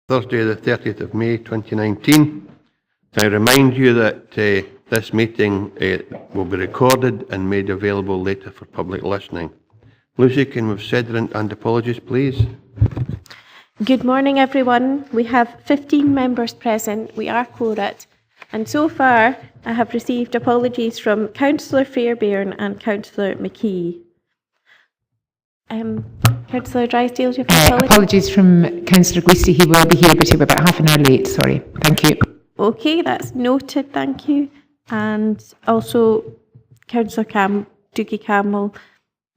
Thursday the 30th of May 2019. I remind you that this meeting will be recorded and made available later for public listening. Lucy, can we have Sederunt and apologies, please? Good morning, everyone. We have 15 members present. We are quorate. And so far, I have received apologies from Councillor Fairbairn and Councillor McKee. Councillor Drysdale, do you have apologies? Apologies from Councillor Gleesty. He will be here, but he was about half an hour late. Sorry. Thank you. Okay, that's noted. Thank you. And also, Councillor Doogie Campbell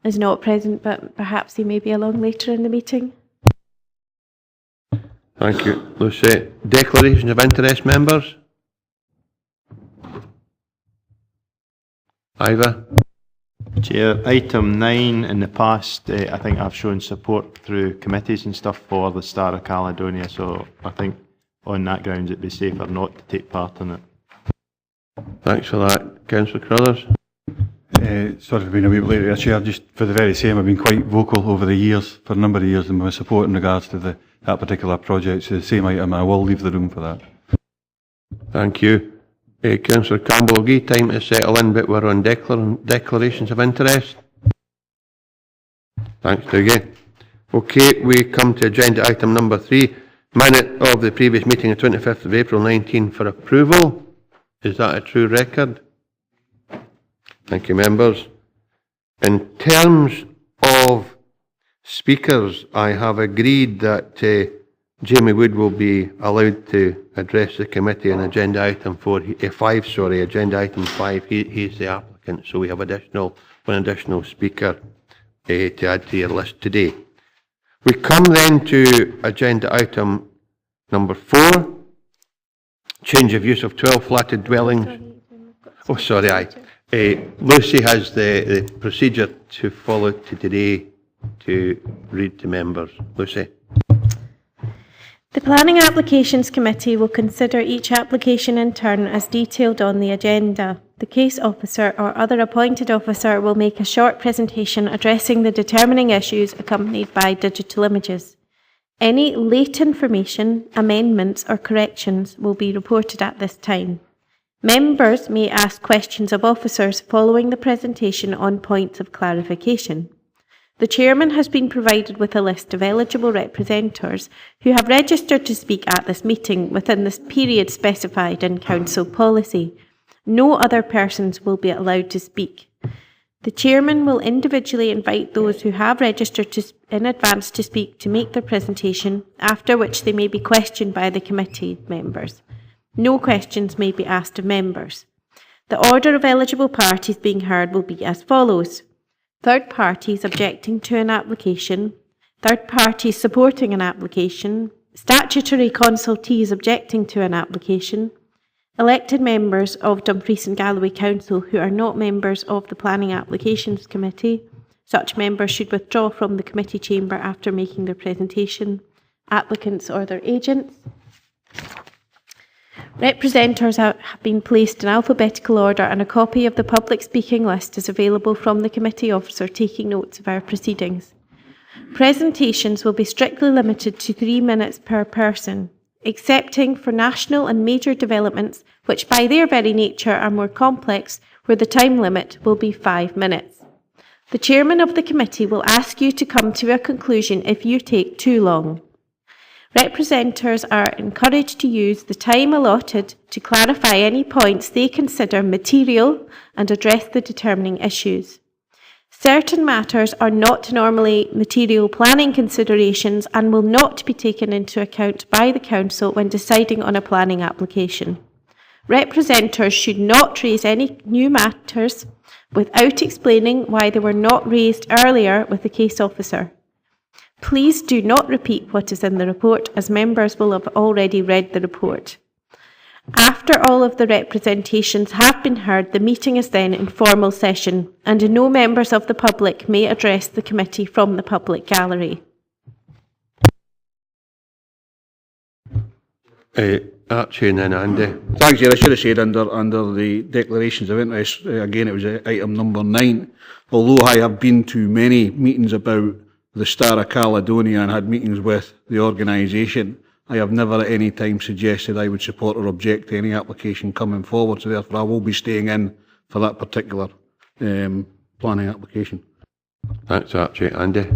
is not present, but perhaps he may be along later in the meeting. Thank you, Lucy. Declaration of interest, members? Ivor? Chair, item 9 in the past, I think I've shown support through committees and stuff for the Star of Caledonia, so I think on that grounds it'd be safer not to take part in it. Thanks for that. Councillor Crothers? Sorry for being a wee bit later, Chair. Just for the very same, I've been quite vocal over the years, for a number of years, in my support in regards to that particular project. So the same item, I will leave the room for that. Thank you. Councillor Campbell, will give time to settle in, but we're on declarations of interest. Thanks, Dougie. Okay, we come to agenda item number 3. Minute of the previous meeting of 25th of April 19 for approval. Is that a true record? Thank you, members. In terms of speakers, I have agreed that Jamie Wood will be allowed to address the committee on agenda item 5. Agenda item 5. He's the applicant, so we have one additional speaker to add to your list today. We come then to agenda item number 4. Change of use of 12 flatted dwellings. Oh, sorry, Lucy has the procedure to follow today to read to members. Lucy. The Planning Applications Committee will consider each application in turn as detailed on the agenda. The case officer or other appointed officer will make a short presentation addressing the determining issues accompanied by digital images. Any late information, amendments or corrections will be reported at this time. Members may ask questions of officers following the presentation on points of clarification. The Chairman has been provided with a list of eligible representatives who have registered to speak at this meeting within the period specified in Council policy. No other persons will be allowed to speak. The Chairman will individually invite those who have registered in advance to speak to make their presentation, after which they may be questioned by the committee members. No questions may be asked of members. The order of eligible parties being heard will be as follows. Third parties objecting to an application, third parties supporting an application, statutory consultees objecting to an application, elected members of Dumfries and Galloway Council who are not members of the Planning Applications Committee. Such members should withdraw from the committee chamber after making their presentation, applicants or their agents. Representatives have been placed in alphabetical order and a copy of the public speaking list is available from the committee officer taking notes of our proceedings. Presentations will be strictly limited to 3 minutes per person, excepting for national and major developments which by their very nature are more complex, where the time limit will be 5 minutes. The Chairman of the committee will ask you to come to a conclusion if you take too long. Representatives are encouraged to use the time allotted to clarify any points they consider material and address the determining issues. Certain matters are not normally material planning considerations and will not be taken into account by the Council when deciding on a planning application. Representatives should not raise any new matters without explaining why they were not raised earlier with the case officer. Please do not repeat what is in the report, as members will have already read the report. After all of the representations have been heard, the meeting is then in formal session, and no members of the public may address the committee from the public gallery. Archie and then Andy. Thanks, Chair. I should have said under the declarations of interest, again it was item number 9. Although I have been to many meetings about the Star of Caledonia and had meetings with the organisation, I have never at any time suggested I would support or object to any application coming forward, so therefore I will be staying in for that particular planning application. Thanks, Archie. Andy?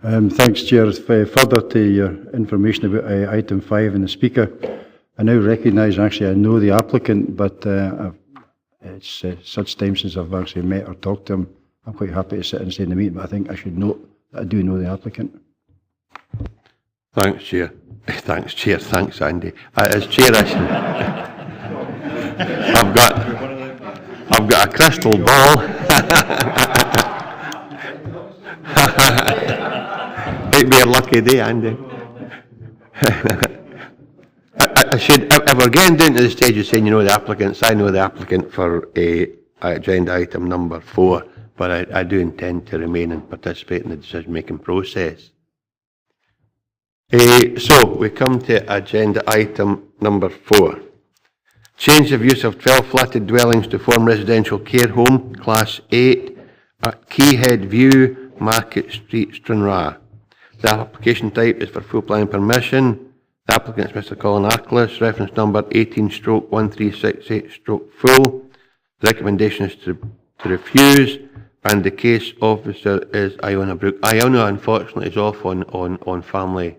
Thanks, Chair. Further to your information about item 5 and the speaker, I now recognise, actually I know the applicant, but it's such time since I've actually met or talked to him. I'm quite happy to sit and stay in the meeting, but I think I should note that I do know the applicant. Thanks, Chair. Thanks, Chair. Thanks, Andy. As Chair, I've got a crystal ball. Might be a lucky day, Andy. I should, if we're getting down to the stage of saying you know the applicants, I know the applicant for agenda item number 4, but I do intend to remain and participate in the decision-making process. So, we come to agenda item number 4. Change of use of 12 flatted dwellings to form residential care home, Class 8, at Quay View, Market Street, Stranraer. The application type is for full planning permission. The applicant is Mr Colin Ackles, reference number 18/1368/full. The recommendation is to refuse, and the case officer is Iona Brooke. Iona, unfortunately, is off on family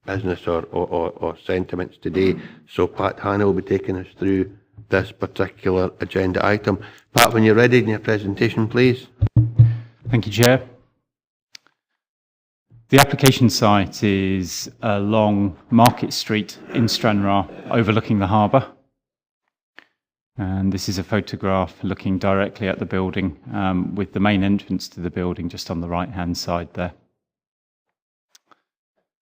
business or sentiments today, so Pat Hannah will be taking us through this particular agenda item. Pat, when you're ready in your presentation, please. Thank you, Chair. The application site is along Market Street in Stranraer, overlooking the harbour. And this is a photograph looking directly at the building, with the main entrance to the building just on the right-hand side there.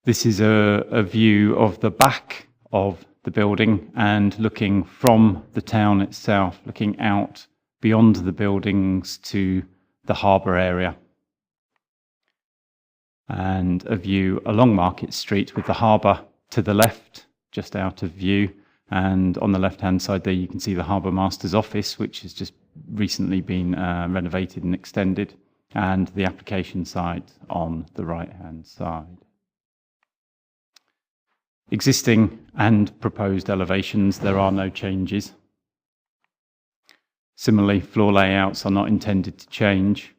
This is a view of the back of the building and looking from the town itself, looking out beyond the buildings to the harbour area. And a view along Market Street with the harbour to the left, just out of view. And on the left-hand side there, you can see the Harbour Master's office, which has just recently been renovated and extended, and the application site on the right-hand side. Existing and proposed elevations, there are no changes. Similarly, floor layouts are not intended to change.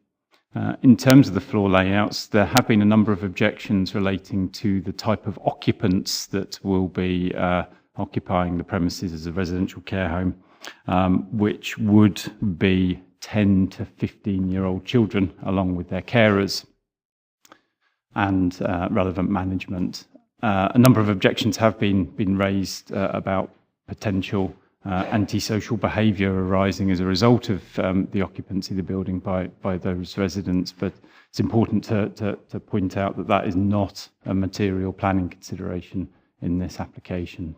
In terms of the floor layouts, there have been a number of objections relating to the type of occupants that will be occupying the premises as a residential care home, which would be 10 to 15-year-old children along with their carers and relevant management. A number of objections have been raised about potential antisocial behaviour arising as a result of the occupancy of the building by those residents, but it's important to point out that that is not a material planning consideration in this application.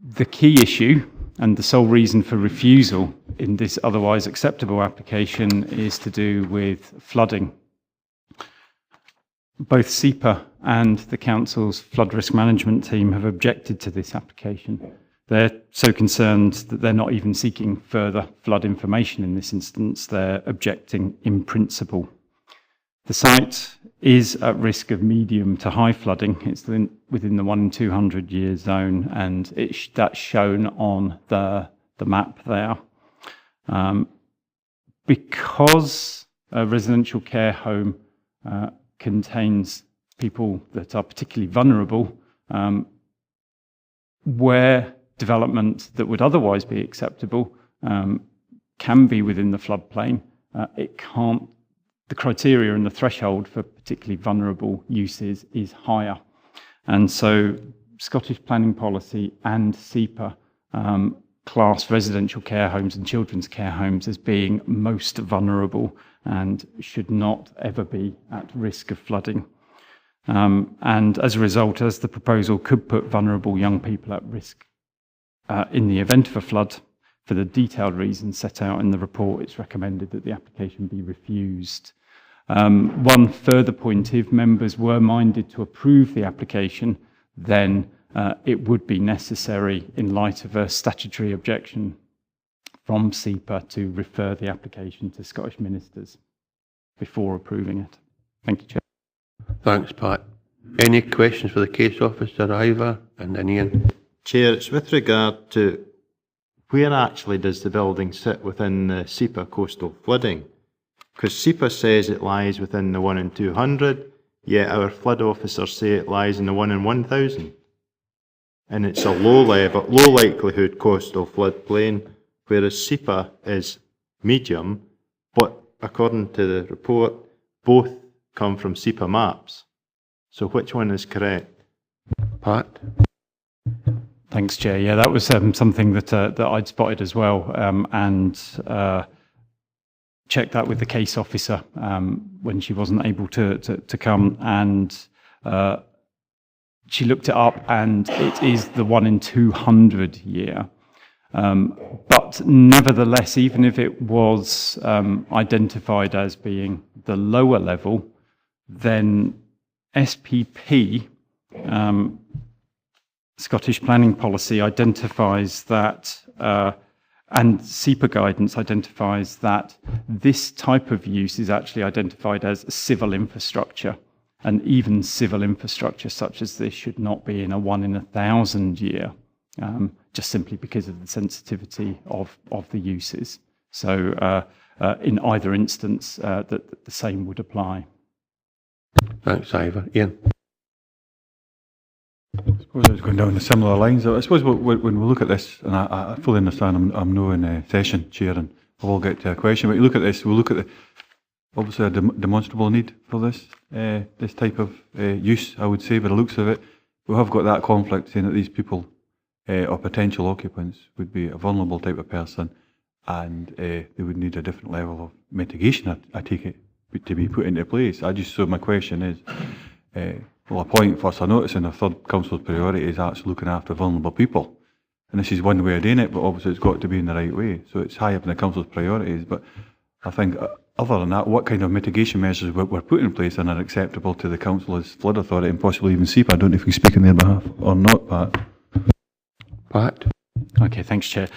The key issue and the sole reason for refusal in this otherwise acceptable application is to do with flooding. Both SEPA and the Council's flood risk management team have objected to this application. They're so concerned that they're not even seeking further flood information in this instance. They're objecting in principle. The site is at risk of medium to high flooding. It's within the 1 in 200 year zone, and that's shown on the map there. Because a residential care home contains people that are particularly vulnerable, where development that would otherwise be acceptable can be within the floodplain, it can't. The criteria and the threshold for particularly vulnerable uses is higher. And so Scottish planning policy and SEPA class residential care homes and children's care homes as being most vulnerable and should not ever be at risk of flooding. And as a result, as the proposal could put vulnerable young people at risk in the event of a flood, for the detailed reasons set out in the report, it's recommended that the application be refused. One further point, if members were minded to approve the application, then it would be necessary, in light of a statutory objection from SEPA, to refer the application to Scottish ministers before approving it. Thank you, Chair. Thanks, Pat. Any questions for the case officer, Ivor, and then Ian? Chair, it's with regard to where actually does the building sit within the SEPA coastal flooding? Because SEPA says it lies within the 1 in 200, yet our flood officers say it lies in the 1 in 1,000. And it's a low likelihood coastal floodplain, whereas SEPA is medium, but according to the report, both come from SEPA maps. So which one is correct? Pat? Thanks, Chair. Yeah, that was something that I'd spotted as well, and checked that with the case officer when she wasn't able to come, and she looked it up, and it is the 1 in 200 year. But nevertheless, even if it was identified as being the lower level, then SPP, Scottish Planning Policy, identifies that, and SEPA guidance identifies that this type of use is actually identified as civil infrastructure. And even civil infrastructure such as this should not be in a 1 in 1,000 year, just simply because of the sensitivity of the uses. So in either instance, the same would apply. Thanks, Ivor. Ian? I suppose I was going down the similar lines. I suppose when we look at this, and I fully understand I'm no in session, Chair, and we'll all get to a question, but you look at this, we'll look at obviously a demonstrable need for this type of use, I would say, by the looks of it. We have got that conflict saying that these people or potential occupants would be a vulnerable type of person, and they would need a different level of mitigation, I take it, to be put into place. So my question is, well, a point first, I notice in the third council's priority is actually looking after vulnerable people. And this is one way of doing it, but obviously it's got to be in the right way. So it's high up in the council's priorities. But I think other than that, what kind of mitigation measures were put in place and are acceptable to the council as flood authority and possibly even SEPA? I don't know if you can speak on their behalf or not, Pat. Pat? Okay, thanks, Chair.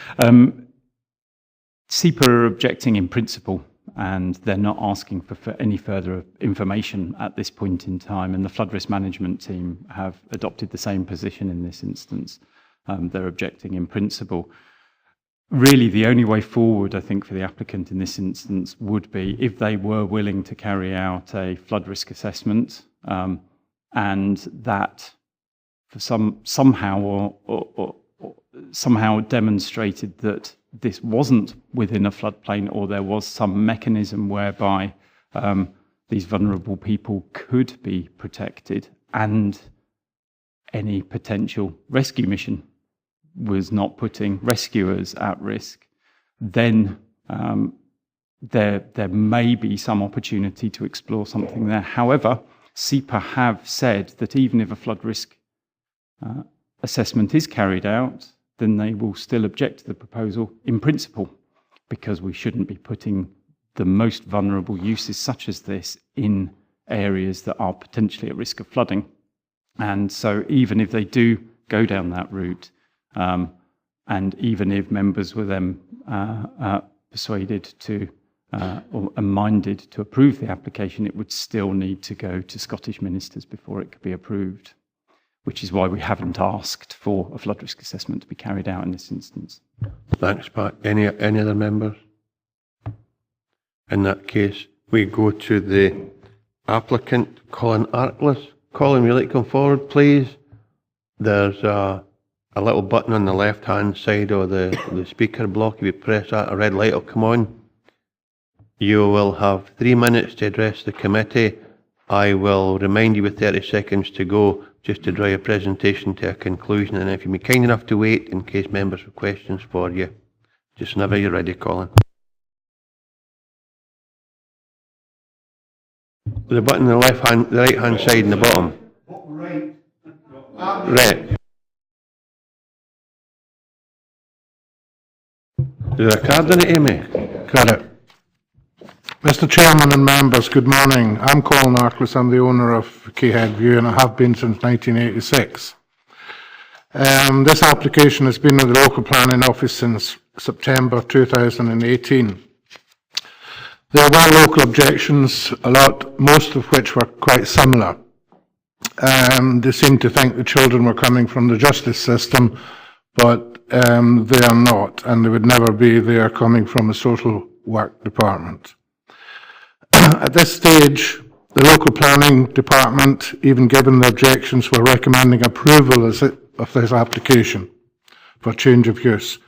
SEPA are objecting in principle, and they're not asking for any further information at this point in time, and the flood risk management team have adopted the same position in this instance. They're objecting in principle. Really, the only way forward, I think, for the applicant in this instance would be if they were willing to carry out a flood risk assessment, and that for somehow somehow demonstrated that this wasn't within a floodplain, or there was some mechanism whereby these vulnerable people could be protected, and any potential rescue mission was not putting rescuers at risk, then there may be some opportunity to explore something there. However, SEPA have said that even if a flood risk assessment is carried out, then they will still object to the proposal in principle, because we shouldn't be putting the most vulnerable uses such as this in areas that are potentially at risk of flooding. And so even if they do go down that route, and even if members were then persuaded to or minded to approve the application, it would still need to go to Scottish ministers before it could be approved, which is why we haven't asked for a flood risk assessment to be carried out in this instance. Thanks, Pat. Any other members? In that case, we go to the applicant, Colin Arkless. Colin, would you like to come forward, please? There's a little button on the left-hand side of the speaker block. If you press that, a red light will come on. You will have 3 minutes to address the committee. I will remind you with 30 seconds to go, just to draw your presentation to a conclusion, and if you'd be kind enough to wait in case members have questions for you. Just whenever you're ready, Colin. The button on the right-hand side in the bottom. Right. Is there a card in it, Amy? Got it. Mr. Chairman and members, good morning. I'm Colin Arkless. I'm the owner of Quay View, and I have been since 1986. This application has been in the local planning office since September 2018. There were local objections, most of which were quite similar. They seem to think the children were coming from the justice system, but they are not, and they would never be. They are coming from a social work department. At this stage, the local planning department, even given the objections, were recommending approval of this application for change of use.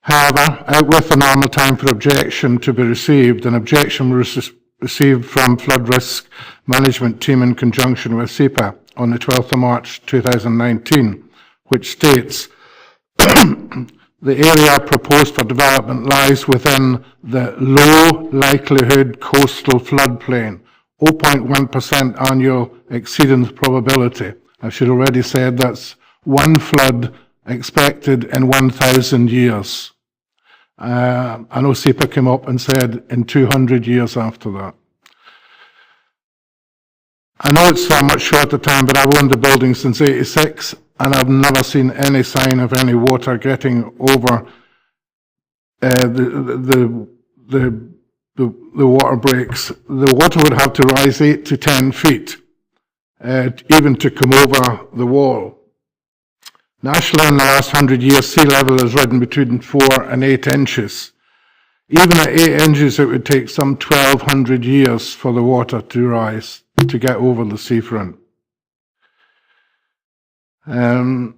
However, out with the normal time for objection to be received, an objection was received from Flood Risk Management Team in conjunction with SEPA on the 12th of March 2019, which states the area proposed for development lies within the low likelihood coastal floodplain, 0.1% annual exceedance probability. I should already said that's one flood expected in 1,000 years. I know SEPA came up and said in 200 years after that. I know it's a much shorter time, but I've owned the building since '86, and I've never seen any sign of any water getting over the water breaks. The water would have to rise 8 to 10 feet, even to come over the wall. Nationally, in the last 100 years, sea level has risen between 4 and 8 inches. Even at 8 inches, it would take some 1,200 years for the water to rise to get over the seafront. There's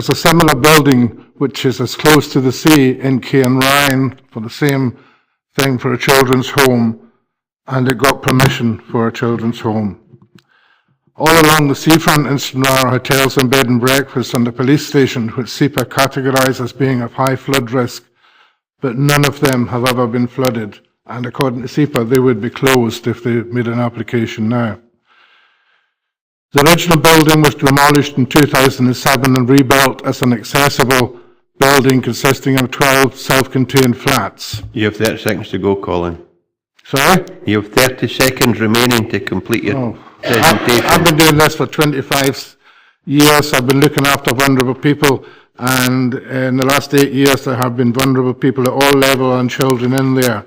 a similar building which is as close to the sea in Quay and Ryan for the same thing for a children's home, and it got permission for a children's home. All along the seafront in Stranraer, hotels and bed and breakfasts and the police station, which SEPA categorised as being of high flood risk, but none of them have ever been flooded. And according to SEPA, they would be closed if they made an application now. The original building was demolished in 2007 and rebuilt as an accessible building consisting of 12 self-contained flats. You have 30 seconds to go, Colin. Sorry? You have 30 seconds remaining to complete your presentation. I've been doing this for 25 years. I've been looking after vulnerable people, and in the last 8 years there have been vulnerable people at all levels and children in there.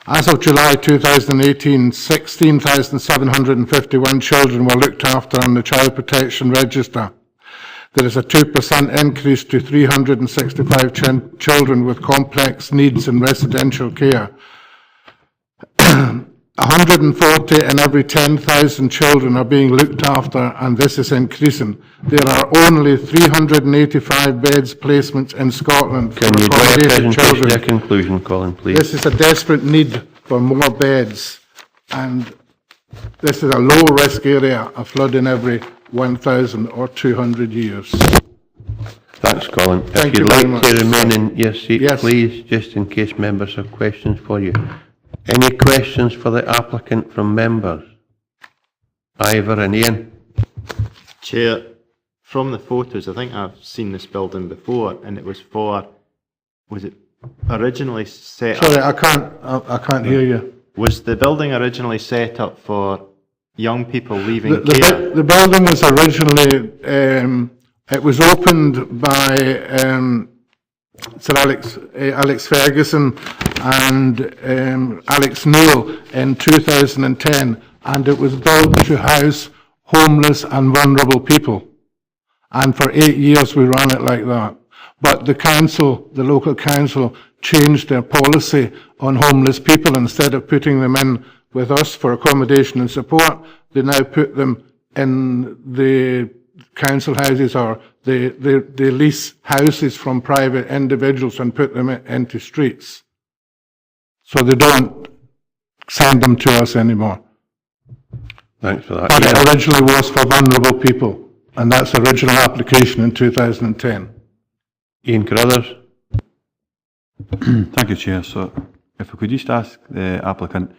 As of July 2018, 16,751 children were looked after on the Child Protection Register. There is a 2% increase to 365 children with complex needs in residential care. 140 in every 10,000 children are being looked after, and this is increasing. There are only 385 beds placements in Scotland for accommodated children. Can you conclusion, Colin, please? This is a desperate need for more beds, and this is a low-risk area of flooding every 1,000 or 200 years. Thanks, Colin. Thank if you you'd very like much. to remain in your seat, Yes. please, just in case members have questions for you. Any questions for the applicant from members? Ivor and Ian? Chair, from the photos, I think I've seen this building before, and it was for, was it originally set Sorry, up? I can't hear you. Was the building originally set up for young people leaving care? The building was originally, it was opened by Sir Alex Ferguson and Alex Neil in 2010, and it was built to house homeless and vulnerable people. And for 8 years we ran it like that. But the council, the local council, changed their policy on homeless people. Instead of putting them in with us for accommodation and support, they now put them in the council houses, or they lease houses from private individuals and put them into streets. So they don't send them to us anymore. Thanks for that. But it originally was for vulnerable people, and that's the original application in 2010. Ian Carruthers? Thank you, Chair. So, if we could just ask the applicant a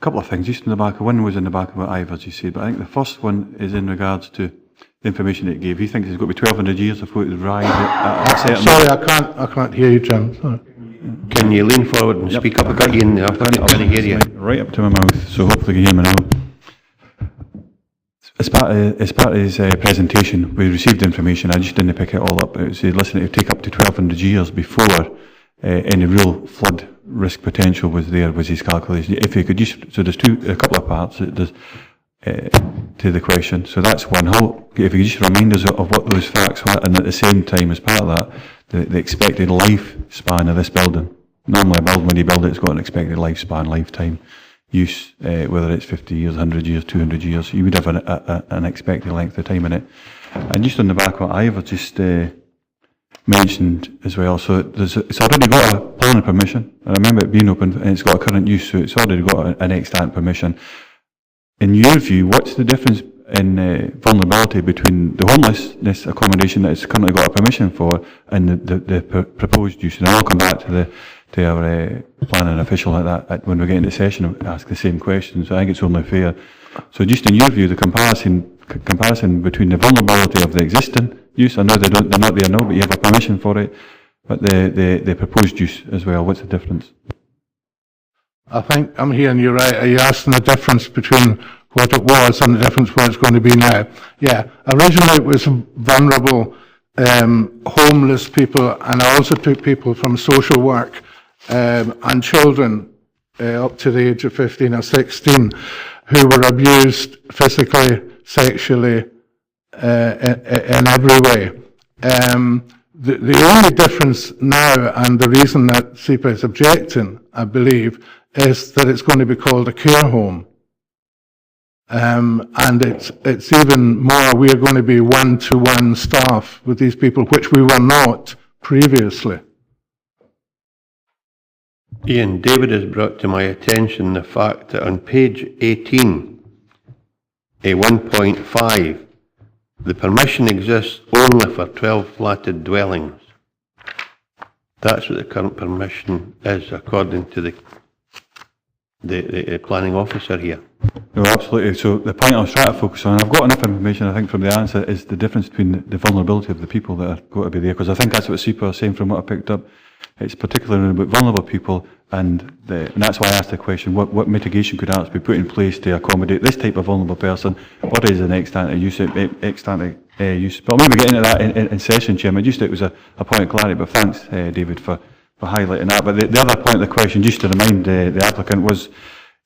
couple of things, just in the back. One was in the back of what Ivor, as you said, but I think the first one is in regards to the information it gave. He thinks it's got to be 1,200 years before it would rise. Sorry, I can't hear you, Jim. Sorry. Can you lean forward and speak up? I've got you in the applicant, can I hear you? Right up to my mouth, so hopefully you can hear me now. As part of his presentation, we received information. I just didn't pick it all up. It said, listen, it would take up to 1,200 years before any real flood risk potential was there, was his calculation. If you could just, so there's a couple of parts to the question. So that's one. If you could just remind us of what those facts were, and at the same time, as part of that, the expected lifespan of this building. Normally, a building, when you build it, it's got an expected lifespan, lifetime use, whether it's 50 years, 100 years, 200 years. You would have an expected length of time in it. And just on the back of what Ivor just mentioned as well, so it's already got a planning permission. I remember it being open, and it's got a current use, so it's already got an extant permission. In your view, what's the difference in vulnerability between the homelessness accommodation that it's currently got a permission for and the proposed use? And I'll come back to our planning official like that when we get into session and ask the same questions. So I think it's only fair. So just in your view, the comparison between the vulnerability of the existing use, I know they're not there now, but you have a permission for it, but the proposed use as well, what's the difference? I think I'm hearing you right. Are you asking the difference between what it was and the difference what it's going to be now? Yeah, originally it was vulnerable, homeless people, and I also took people from social work and children up to the age of 15 or 16 who were abused physically, sexually, in every way. The only difference now, and the reason that SEPA is objecting, I believe, is that it's going to be called a care home. And it's even more, we are going to be one-to-one staff with these people, which we were not previously. Ian, David has brought to my attention the fact that on page 18, a 1.5, the permission exists only for 12 flatted dwellings. That's what the current permission is, according to the planning officer here. No, absolutely. So the point I was trying to focus on, I've got enough information, I think, from the answer, is the difference between the vulnerability of the people that are going to be there, because I think that's what SEPA is saying from what I picked up. It's particularly about vulnerable people, and that's why I asked the question, what mitigation could actually be put in place to accommodate this type of vulnerable person? What is an extant use? But maybe get into that in session, Chairman. Just it was a point of clarity, but thanks, David, for highlighting that. But the other point of the question, just to remind the applicant, was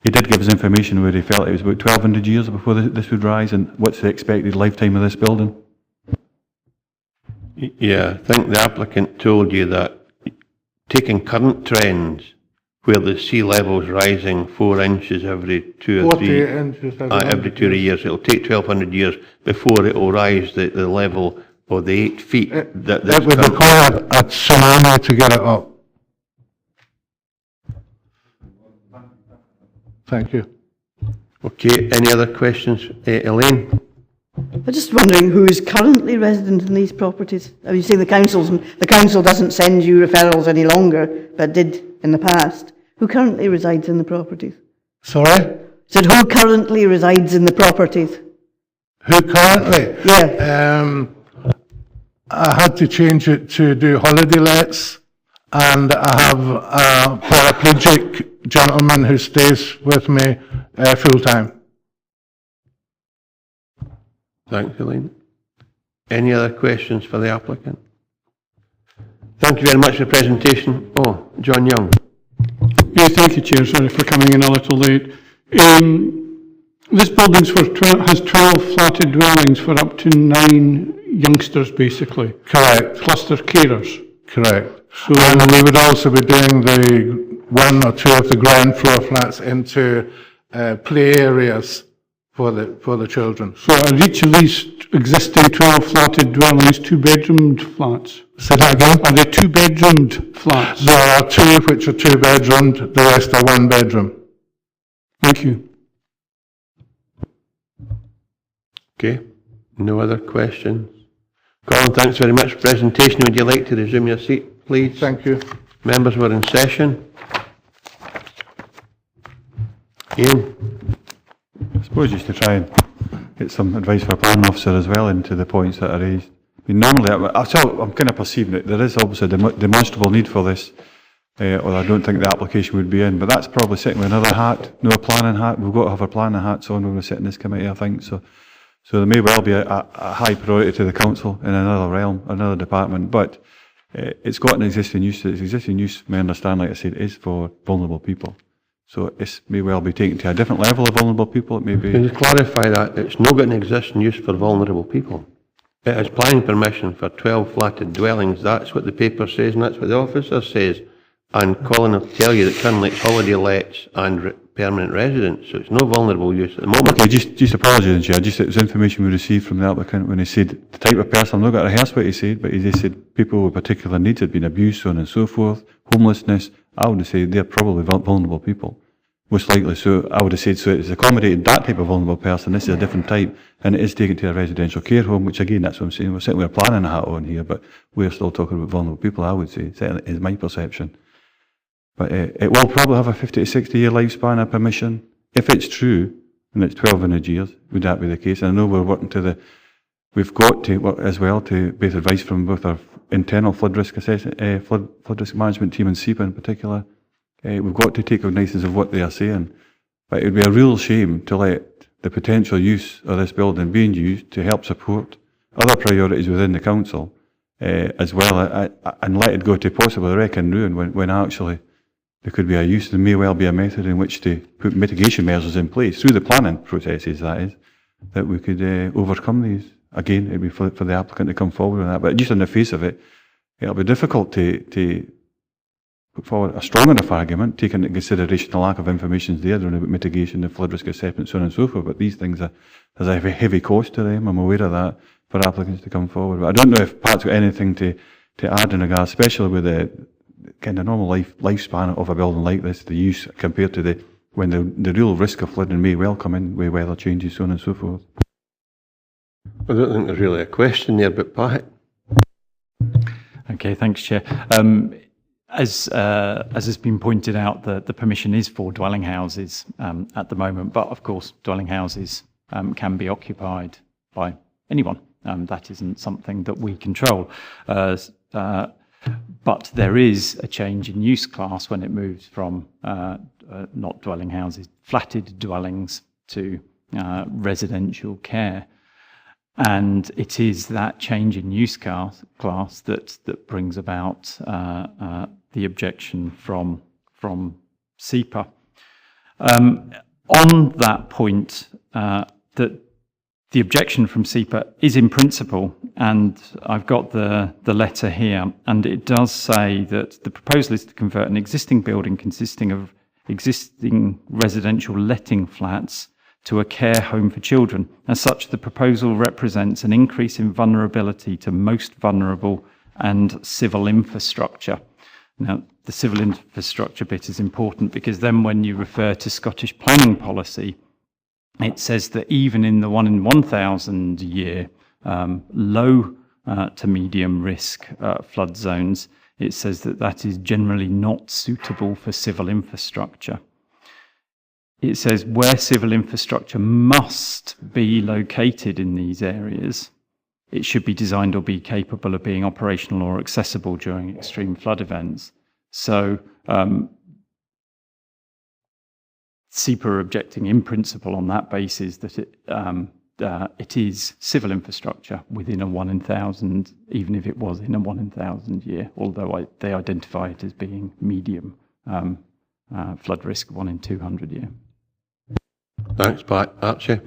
he did give us information where he felt it was about 1,200 years before this would rise, and what's the expected lifetime of this building? Yeah, I think the applicant told you that taking current trends, where the sea level's rising 4 inches every 2 or 3 every 2 years, it'll take 1,200 years before it will rise the level of the 8 feet. It would require a tsunami to get it up. Thank you. Okay, any other questions? Elaine? I'm just wondering who is currently resident in these properties. Are you saying the council doesn't send you referrals any longer, but did in the past? Who currently resides in the properties? Sorry? Said who currently resides in the properties? Who currently? Yeah. I had to change it to do holiday lets, and I have a paraplegic gentleman who stays with me full time. Thanks, Elaine. Any other questions for the applicant? Thank you very much for the presentation. Oh, John Young. Yeah, thank you, Chair. Sorry for coming in a little late. This building has 12 flatted dwellings for up to 9 youngsters, basically. Correct. Plus their carers. Correct. So, and we would also be doing the 1 or 2 of the ground floor flats into play areas for the children. So are each of these existing 12 flatted dwellings 2-bedroomed flats? Say that again? Are they 2-bedroomed flats? There are 2 which are 2-bedroomed, the rest are 1 bedroom. Thank you. Okay, no other questions. Colin, thanks very much for the presentation. Would you like to resume your seat, please? Thank you. Members, we're in session. Ian? I suppose just to try and get some advice for a planning officer as well into the points that are raised. I mean, normally, I'm kind of perceiving that there is obviously a demonstrable need for this, or I don't think the application would be in, but that's probably sitting with another hat, no a planning hat. We've got to have our planning hats on when we sit in this committee, I think. So there may well be a high priority to the council in another realm, another department, but it's got an existing use. Its existing use, I understand, like I said, is for vulnerable people. So it may well be taken to a different level of vulnerable people. It may be. Can you clarify that? It's not got an existing use for vulnerable people. It has planning permission for 12 flatted dwellings. That's what the paper says, and that's what the officer says. And Colin will tell you that currently it's holiday lets and permanent residents, so it's no vulnerable use at the moment. Okay, just apologies, Chair. Just it was information we received from the applicant when he said the type of person. I'm not going to rehearse what he said, but he just said people with particular needs had been abused, so on and so forth, homelessness. I would say they're probably vulnerable people, most likely. So I would have said so it's accommodated that type of vulnerable person. This is a different type, and it is taken to a residential care home, which again, that's what I'm saying. We're sitting with a planning hat on here, but we're still talking about vulnerable people. I would say, certainly is my perception. But it will probably have a 50 to 60 year lifespan of permission. If it's true, and it's 1200 years, would that be the case? And I know we're working we've got to work as well to base advice from both our internal flood risk assessment, flood risk management team and SEPA in particular. We've got to take cognizance of what they are saying. But it would be a real shame to let the potential use of this building being used to help support other priorities within the council, as well, and let it go to possibly wreck and ruin when actually there could be a use, there may well be a method in which to put mitigation measures in place, through the planning processes that is, that we could overcome these. Again, it would be for the applicant to come forward with that, but just on the face of it, it'll be difficult to put forward a strong enough argument, taking into consideration the lack of information there about mitigation, the flood risk assessment, so on and so forth, but these things there's a heavy cost to them, I'm aware of that, for applicants to come forward. But I don't know if Pat's got anything to add in regard, especially with the kind of normal lifespan of a building like this, the use compared to when the real risk of flooding may well come in with weather changes, so on and so forth. I don't think there's really a question there, but Pat. Okay, thanks, Chair. As has been pointed out, the permission is for dwelling houses at the moment, but of course dwelling houses can be occupied by anyone. That isn't something that we control. But there is a change in use class when it moves from not dwelling houses, flatted dwellings to residential care. And it is that change in use class that brings about the objection from SEPA. On that point, that the objection from SEPA is in principle, and I've got the letter here, and it does say that the proposal is to convert an existing building consisting of existing residential letting flats to a care home for children. As such, the proposal represents an increase in vulnerability to most vulnerable and civil infrastructure. Now, the civil infrastructure bit is important because then when you refer to Scottish planning policy, it says that even in the 1 in 1,000 year low to medium risk flood zones, it says that is generally not suitable for civil infrastructure. It says where civil infrastructure must be located in these areas, it should be designed or be capable of being operational or accessible during extreme flood events. So SEPA are objecting in principle on that basis that it is civil infrastructure within a 1 in 1,000, even if it was in a 1 in 1,000 year, although they identify it as being medium flood risk 1 in 200 year. Thanks, Pat. Archie.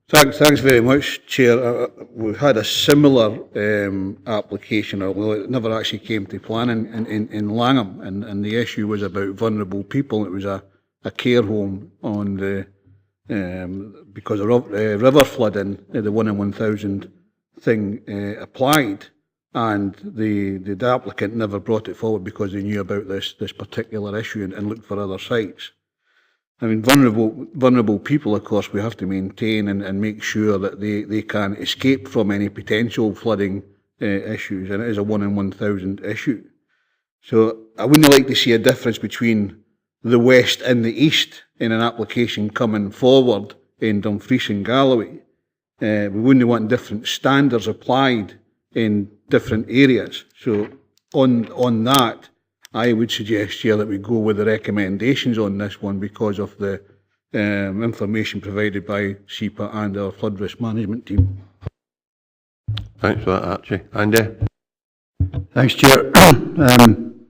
Thanks very much, Chair. We've had a similar application, although it never actually came to planning in Langham, and the issue was about vulnerable people. It was a care home on the because of river flooding, the 1 in 1,000 thing applied, and the applicant never brought it forward because they knew about this particular issue and looked for other sites. I mean, vulnerable people, of course, we have to maintain and make sure that they can escape from any potential flooding issues, and it is a 1 in 1,000 issue. So I wouldn't like to see a difference between the west and the east in an application coming forward in Dumfries and Galloway. We wouldn't want different standards applied in different areas. So on that, I would suggest, Chair, that we go with the recommendations on this one because of the information provided by SEPA and our flood risk management team. Thanks for that, Archie. Andy? Thanks, Chair. I'm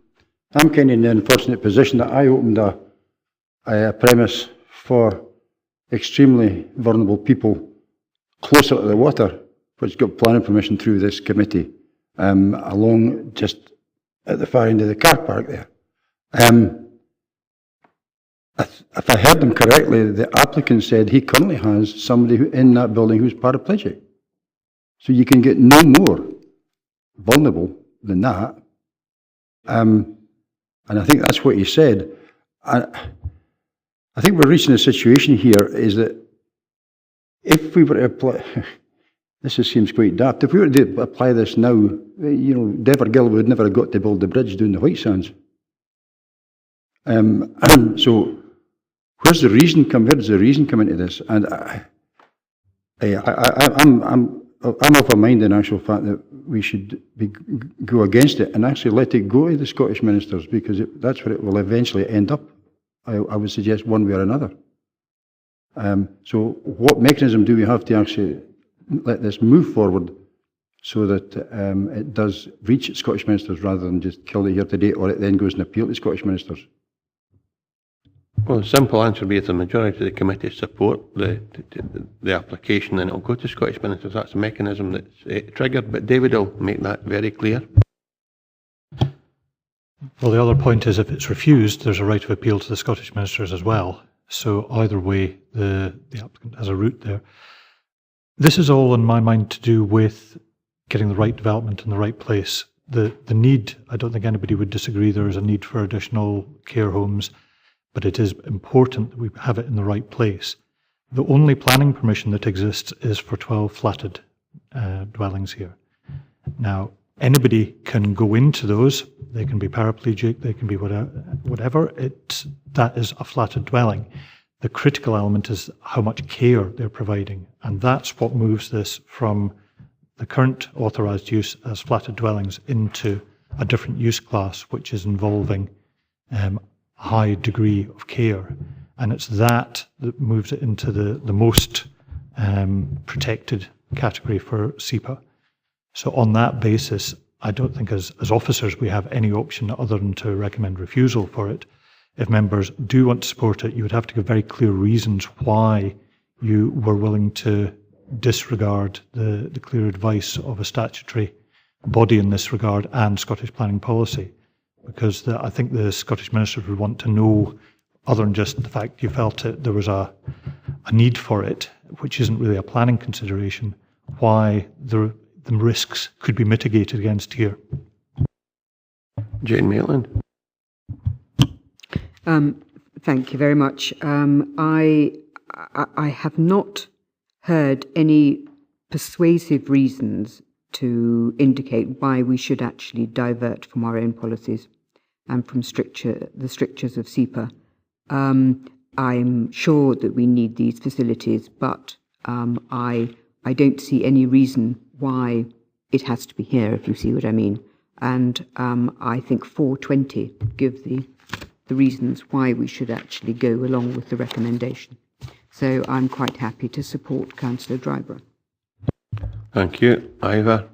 kind of in the unfortunate position that I opened a premise for extremely vulnerable people closer to the water, which got planning permission through this committee, along just at the far end of the car park there. If I heard them correctly, the applicant said he currently has somebody in that building who's paraplegic. So you can get no more vulnerable than that. And I think that's what he said. I think we're reaching a situation here is that if we were to apply, this seems quite daft, if we were to apply this now, Dunvegan would never have got to build the bridge down the White Sands. So where does the reason come into this? And I'm of a mind in actual fact that we should go against it and actually let it go to the Scottish ministers, because that's where it will eventually end up. I would suggest one way or another. So what mechanism do we have to actually let this move forward so that it does reach Scottish ministers rather than just kill it here today, or it then goes and appeal to Scottish ministers? Well, the simple answer would be if the majority of the committee support the application, then it'll go to Scottish ministers. That's a mechanism that's triggered, but David will make that very clear. Well, the other point is if it's refused, there's a right of appeal to the Scottish ministers as well. So either way, the applicant has a route there. This is all, in my mind, to do with getting the right development in the right place. The need, I don't think anybody would disagree, there is a need for additional care homes, but it is important that we have it in the right place. The only planning permission that exists is for 12 flatted dwellings here. Now, anybody can go into those. They can be paraplegic, they can be whatever. That is a flatted dwelling. The critical element is how much care they're providing, and that's what moves this from the current authorised use as flatted dwellings into a different use class, which is involving high degree of care, and it's that moves it into the most protected category for SEPA. So on that basis, I don't think as officers we have any option other than to recommend refusal for it. If members do want to support it, you would have to give very clear reasons why you were willing to disregard the clear advice of a statutory body in this regard and Scottish planning policy. Because I think the Scottish ministers would want to know, other than just the fact you felt there was a need for it, which isn't really a planning consideration, why the risks could be mitigated against here. Jane Maitland. Thank you very much. I have not heard any persuasive reasons to indicate why we should actually divert from our own policies and from the strictures of SEPA. I'm sure that we need these facilities, but I don't see any reason why it has to be here, if you see what I mean. And I think 420 give the reasons why we should actually go along with the recommendation. So I'm quite happy to support Councillor Dryburgh. Thank you. Ivor.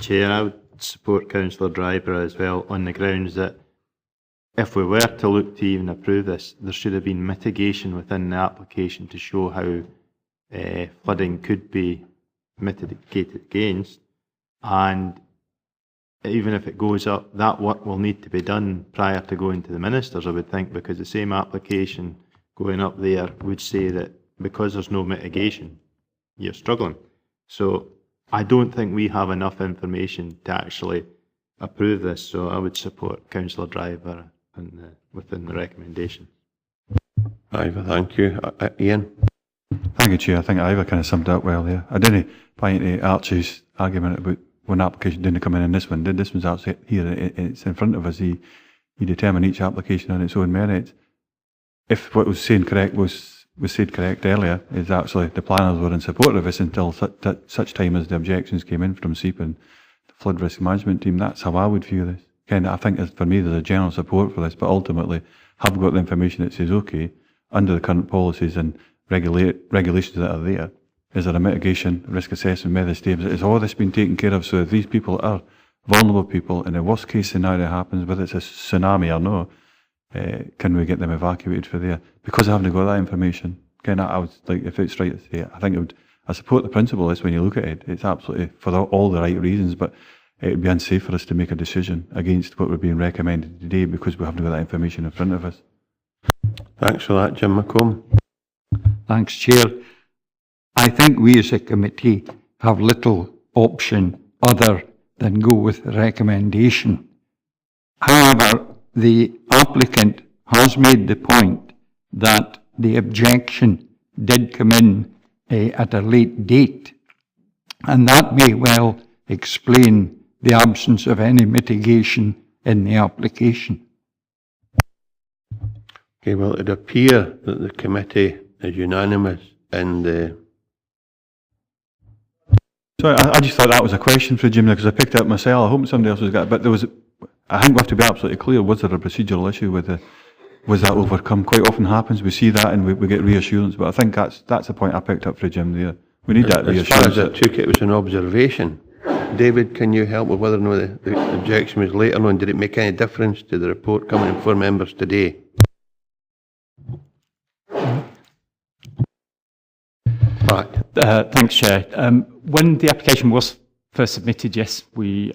Chair, I would support Councillor Dryburgh as well on the grounds that if we were to look to even approve this, there should have been mitigation within the application to show how flooding could be mitigated against, and even if it goes up, that work will need to be done prior to going to the ministers, I would think, because the same application going up there would say that because there's no mitigation, you're struggling. So I don't think we have enough information to actually approve this, so I would support Councillor Dryburgh within the recommendation. Ivor, thank you. Ian? Thank you, Chair. I think Ivor kind of summed it up well there. I didn't buy into Archie's argument about one application didn't come in this one. This one's actually here, it's in front of us. He determined each application on its own merits. If what was said correct earlier, is actually the planners were in support of this until such time as the objections came in from SEPA and the flood risk management team. That's how I would view this. Ken, I think for me there's a general support for this, but ultimately have got the information that says, okay, under the current policies and regulations that are there, is there a mitigation, risk assessment, method statements? Is all this been taken care of? So if these people are vulnerable people, in the worst case scenario happens, whether it's a tsunami or no, can we get them evacuated for there? Because I haven't got that information, I would like, if it's right to say it, I think it would, I support the principle is when you look at it, it's absolutely for all the right reasons, but it would be unsafe for us to make a decision against what we're being recommended today because we haven't got that information in front of us. Thanks for that, Jim McComb. Thanks, Chair. I think we as a committee have little option other than go with the recommendation. However, the applicant has made the point that the objection did come in at a late date, and that may well explain the absence of any mitigation in the application. Okay, well, it appears that the committee is unanimous in the... Sorry, I just thought that was a question for Jim because I picked it up myself. I hope somebody else has got it. But there was, I think we have to be absolutely clear, was there a procedural issue with was that overcome? Quite often happens, we see that and we get reassurance, but I think that's the point I picked up for Jim there. We need that reassurance. As far as it took, it was an observation. David, can you help with whether or not the objection was later on? Did it make any difference to the report coming in 4 members today? Thanks, Chair. When the application was first submitted, yes, we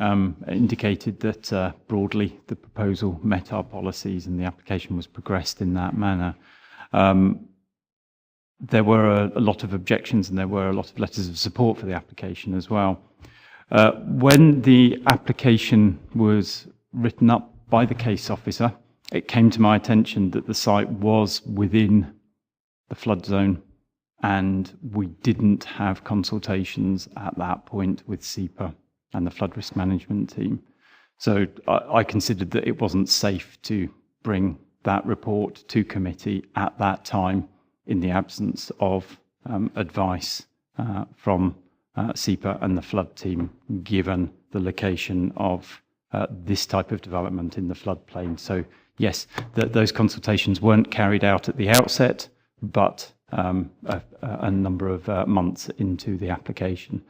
indicated that broadly the proposal met our policies and the application was progressed in that manner. There were a lot of objections and there were a lot of letters of support for the application as well. When the application was written up by the case officer, it came to my attention that the site was within the flood zone and we didn't have consultations at that point with SEPA and the flood risk management team. So I considered that it wasn't safe to bring that report to committee at that time in the absence of advice from SEPA and the flood team, given the location of this type of development in the floodplain. So yes, those consultations weren't carried out at the outset, but a number of months into the application,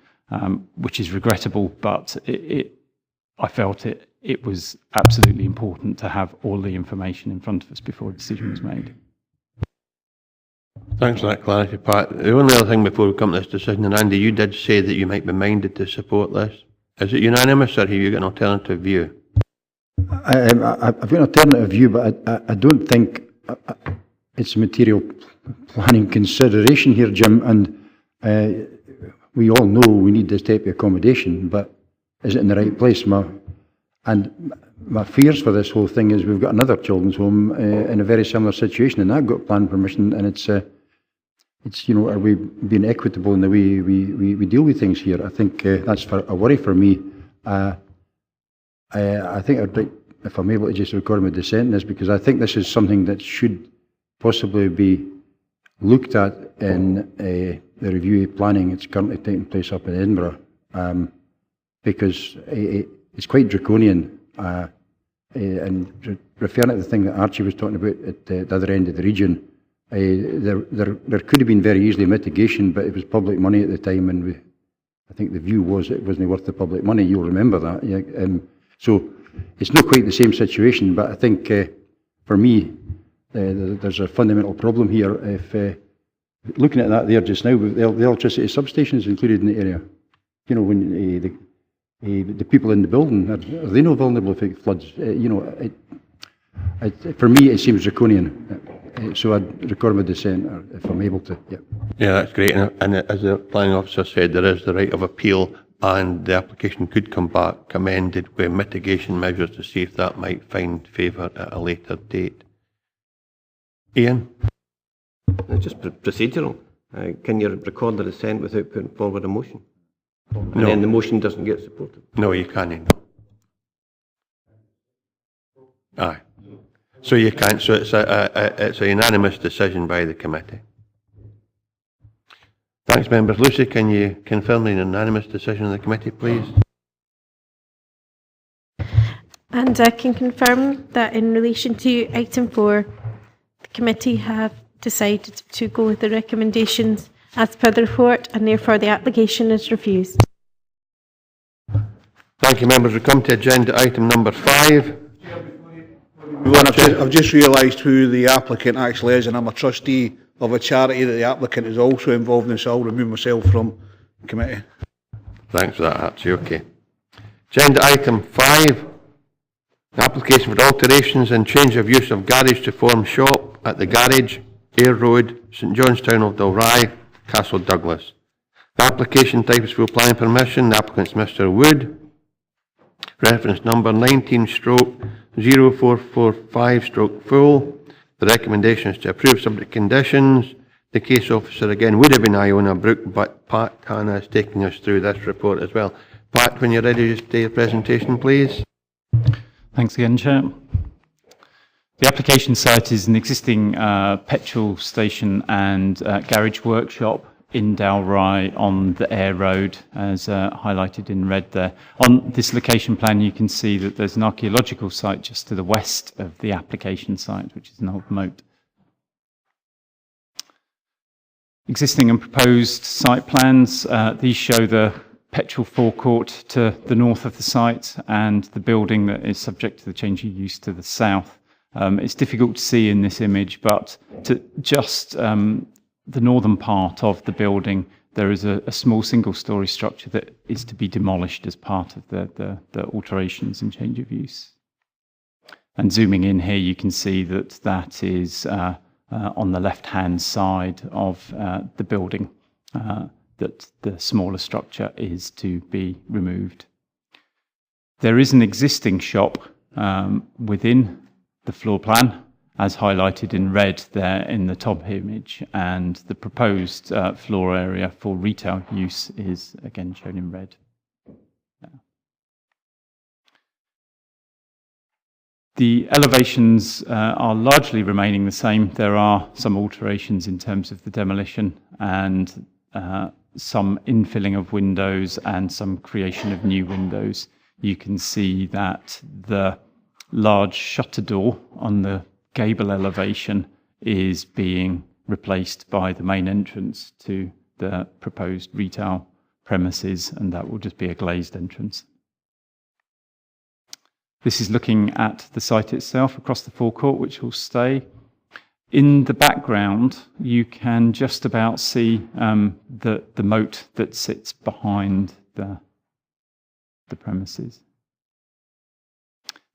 which is regrettable, but I felt it was absolutely important to have all the information in front of us before a decision was made. Thanks for that clarity, Pat. The only other thing before we come to this decision, and Andy, you did say that you might be minded to support this. Is it unanimous, or have you got an alternative view? I've got an alternative view, but I don't think it's a material planning consideration here, Jim, and we all know we need this type of accommodation, but is it in the right place? My fears for this whole thing is we've got another children's home in a very similar situation, and that got planning permission, and it's are we being equitable in the way we deal with things here? I think that's a worry for me. I think I'd like, if I'm able to just record my dissent in this, because I think this is something that should possibly be looked at in the review of planning. It's currently taking place up in Edinburgh, because it's quite draconian. And referring to the thing that Archie was talking about at the other end of the region, there could have been very easily mitigation, but it was public money at the time, and I think the view was it wasn't worth the public money. You'll remember that. Yeah? So it's not quite the same situation, but I think for me there's a fundamental problem here. If looking at that there just now, the electricity substation is included in the area. You know, when the people in the building, are they not vulnerable if it floods? For me, it seems draconian. So I'd record my dissent, if I'm able to. Yeah. Yeah, that's great. And as the planning officer said, there is the right of appeal, and the application could come back amended with mitigation measures to see if that might find favour at a later date. Ian? Just procedural. Can you record the dissent without putting forward a motion? And No. then the motion doesn't get supported? No, you can't. Aye. So you can't. So it's a unanimous decision by the committee. Thanks, members. Lucy, can you confirm the unanimous decision of the committee, please? And I can confirm that in relation to item 4, the committee have decided to go with the recommendations as per the report, and therefore the application is refused. Thank Thank you, members. We come to agenda item number 5. I've just realised who the applicant actually is, and I'm a trustee of a charity that the applicant is also involved in, so I'll remove myself from the committee. Thanks for that, Archie. Okay. Agenda item 5. Application for alterations and change of use of garage to form shop at the garage, Ayr Road, St Johnstown of Dalry, Castle Douglas. The application type is full planning permission. The applicant is Mr Wood. Reference number 19/0445/full. The recommendation is to approve subject conditions. The case officer again would have been Iona Brook, but Pat Hanna is taking us through this report as well. Pat, when you're ready to do your presentation, please. Thanks again, Chair. The application site is an existing petrol station and garage workshop in Dalry on the Ayr Road, as highlighted in red there. On this location plan, you can see that there's an archaeological site just to the west of the application site, which is an old moat. Existing and proposed site plans, these show the petrol forecourt to the north of the site and the building that is subject to the change of use to the south. It's difficult to see in this image, but to just the northern part of the building, there is a small single-storey structure that is to be demolished as part of the alterations and change of use. And zooming in here, you can see that that is on the left-hand side of the building, that the smaller structure is to be removed. There is an existing shop within the floor plan, as highlighted in red there in the top image, and the proposed floor area for retail use is again shown in red. The elevations are largely remaining the same. There are some alterations in terms of the demolition and some infilling of windows and some creation of new windows. You can see that the large shutter door on the gable elevation is being replaced by the main entrance to the proposed retail premises, and that will just be a glazed entrance. This is looking at the site itself across the forecourt, which will stay. In the background, you can just about see the moat that sits behind the premises.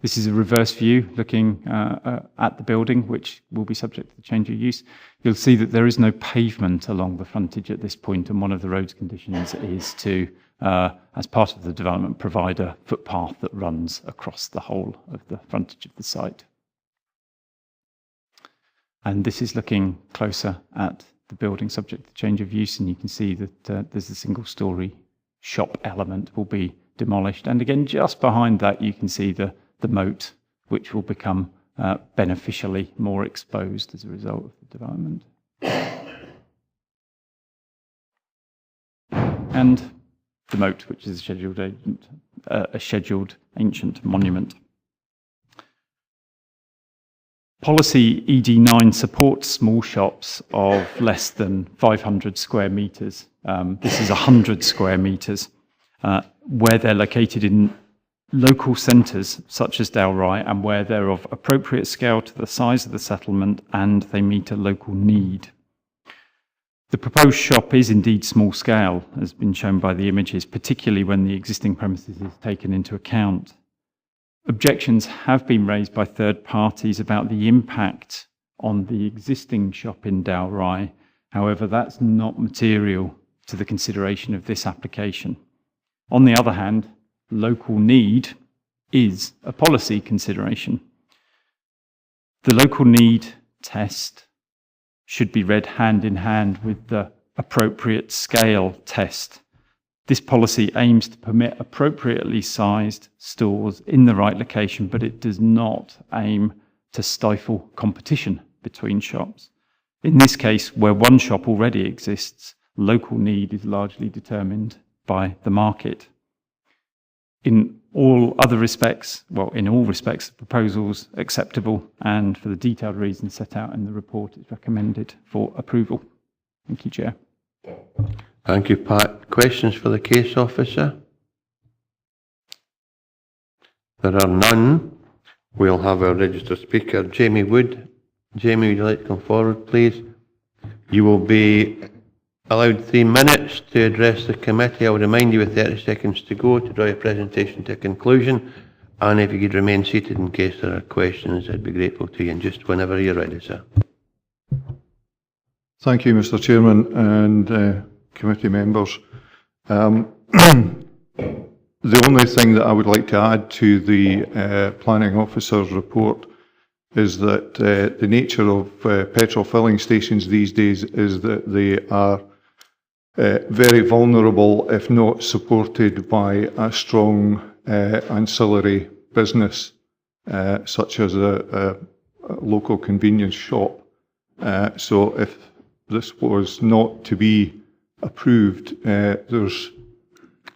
This is a reverse view looking at the building, which will be subject to the change of use. You'll see that there is no pavement along the frontage at this point, and one of the road's conditions is to, as part of the development, provide a footpath that runs across the whole of the frontage of the site. And this is looking closer at the building subject to change of use, and you can see that there's a single-storey shop element will be demolished. And again, just behind that, you can see the moat, which will become beneficially more exposed as a result of the development. And the moat, which is a scheduled ancient monument. Policy ED9 supports small shops of less than 500 square metres. This is 100 square metres, where they're located in local centres such as Dalry, and where they're of appropriate scale to the size of the settlement and they meet a local need. The proposed shop is indeed small scale, as been shown by the images, particularly when the existing premises is taken into account. Objections have been raised by third parties about the impact on the existing shop in Dalry. However, that's not material to the consideration of this application. On the other hand, local need is a policy consideration. The local need test should be read hand in hand with the appropriate scale test. This policy aims to permit appropriately sized stores in the right location, but it does not aim to stifle competition between shops. In this case, where one shop already exists, local need is largely determined by the market. In all respects, the proposal is acceptable, and for the detailed reasons set out in the report, it's recommended for approval. Thank you, Chair. Thank you, Pat. Questions for the case officer? There are none. We'll have our registered speaker, Jamie Wood. Jamie, would you like to come forward, please? You will be allowed 3 minutes to address the committee. I will remind you with 30 seconds to go to draw your presentation to a conclusion. And if you could remain seated in case there are questions, I'd be grateful to you. And just whenever you're ready, sir. Thank you, Mr. Chairman and committee members. The only thing that I would like to add to the planning officer's report is that the nature of petrol filling stations these days is that they are very vulnerable if not supported by a strong ancillary business such as a local convenience shop. So if this was not to be approved, there's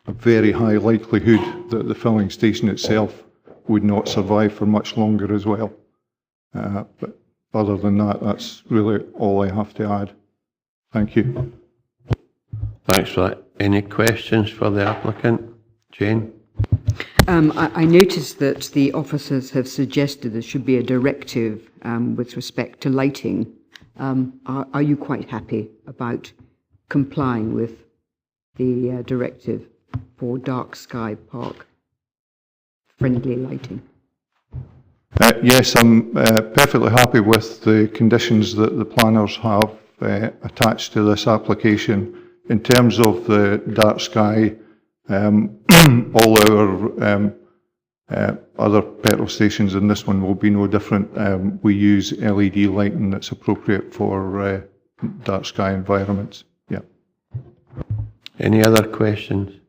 a very high likelihood that the filling station itself would not survive for much longer as well. But other than that, that's really all I have to add. Thank you. Thanks for that. Any questions for the applicant? Jane? I noticed that the officers have suggested there should be a directive with respect to lighting. Are you quite happy about complying with the directive for dark sky park friendly lighting? Yes, I'm perfectly happy with the conditions that the planners have attached to this application. In terms of the dark sky, all our other petrol stations, and this one will be no different. We use LED lighting that's appropriate for dark sky environments. Yeah. Any other questions?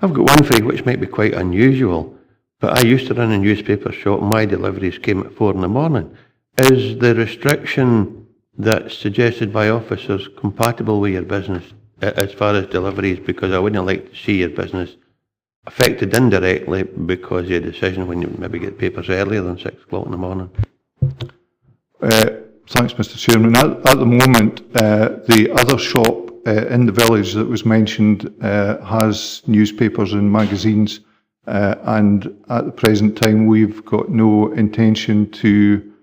I've got one for you which might be quite unusual, but I used to run a newspaper shop and my deliveries came at 4 in the morning. Is the restriction that's suggested by officers compatible with your business as far as deliveries? Because I wouldn't like to see your business affected indirectly because of your decision when you maybe get papers earlier than 6 o'clock in the morning. Thanks, Mr. Chairman. At the moment, the other shop in the village that was mentioned has newspapers and magazines, and at the present time we've got no intention to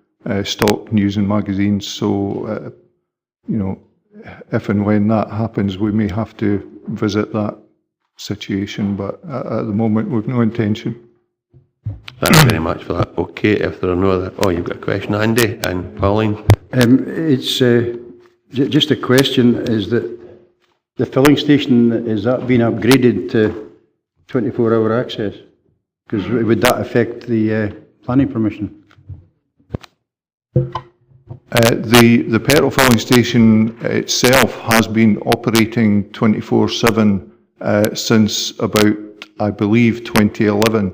stock news and magazines. So, you know, if and when that happens, we may have to visit that situation, but at the moment we've no intention. Thanks very much for that. Okay, if there are no other... Oh, you've got a question, Andy and Pauline? It's just a question, is that the filling station, is that being upgraded to 24-hour access? Because would that affect the planning permission? The petrol filling station itself has been operating 24/7 since about, I believe, 2011.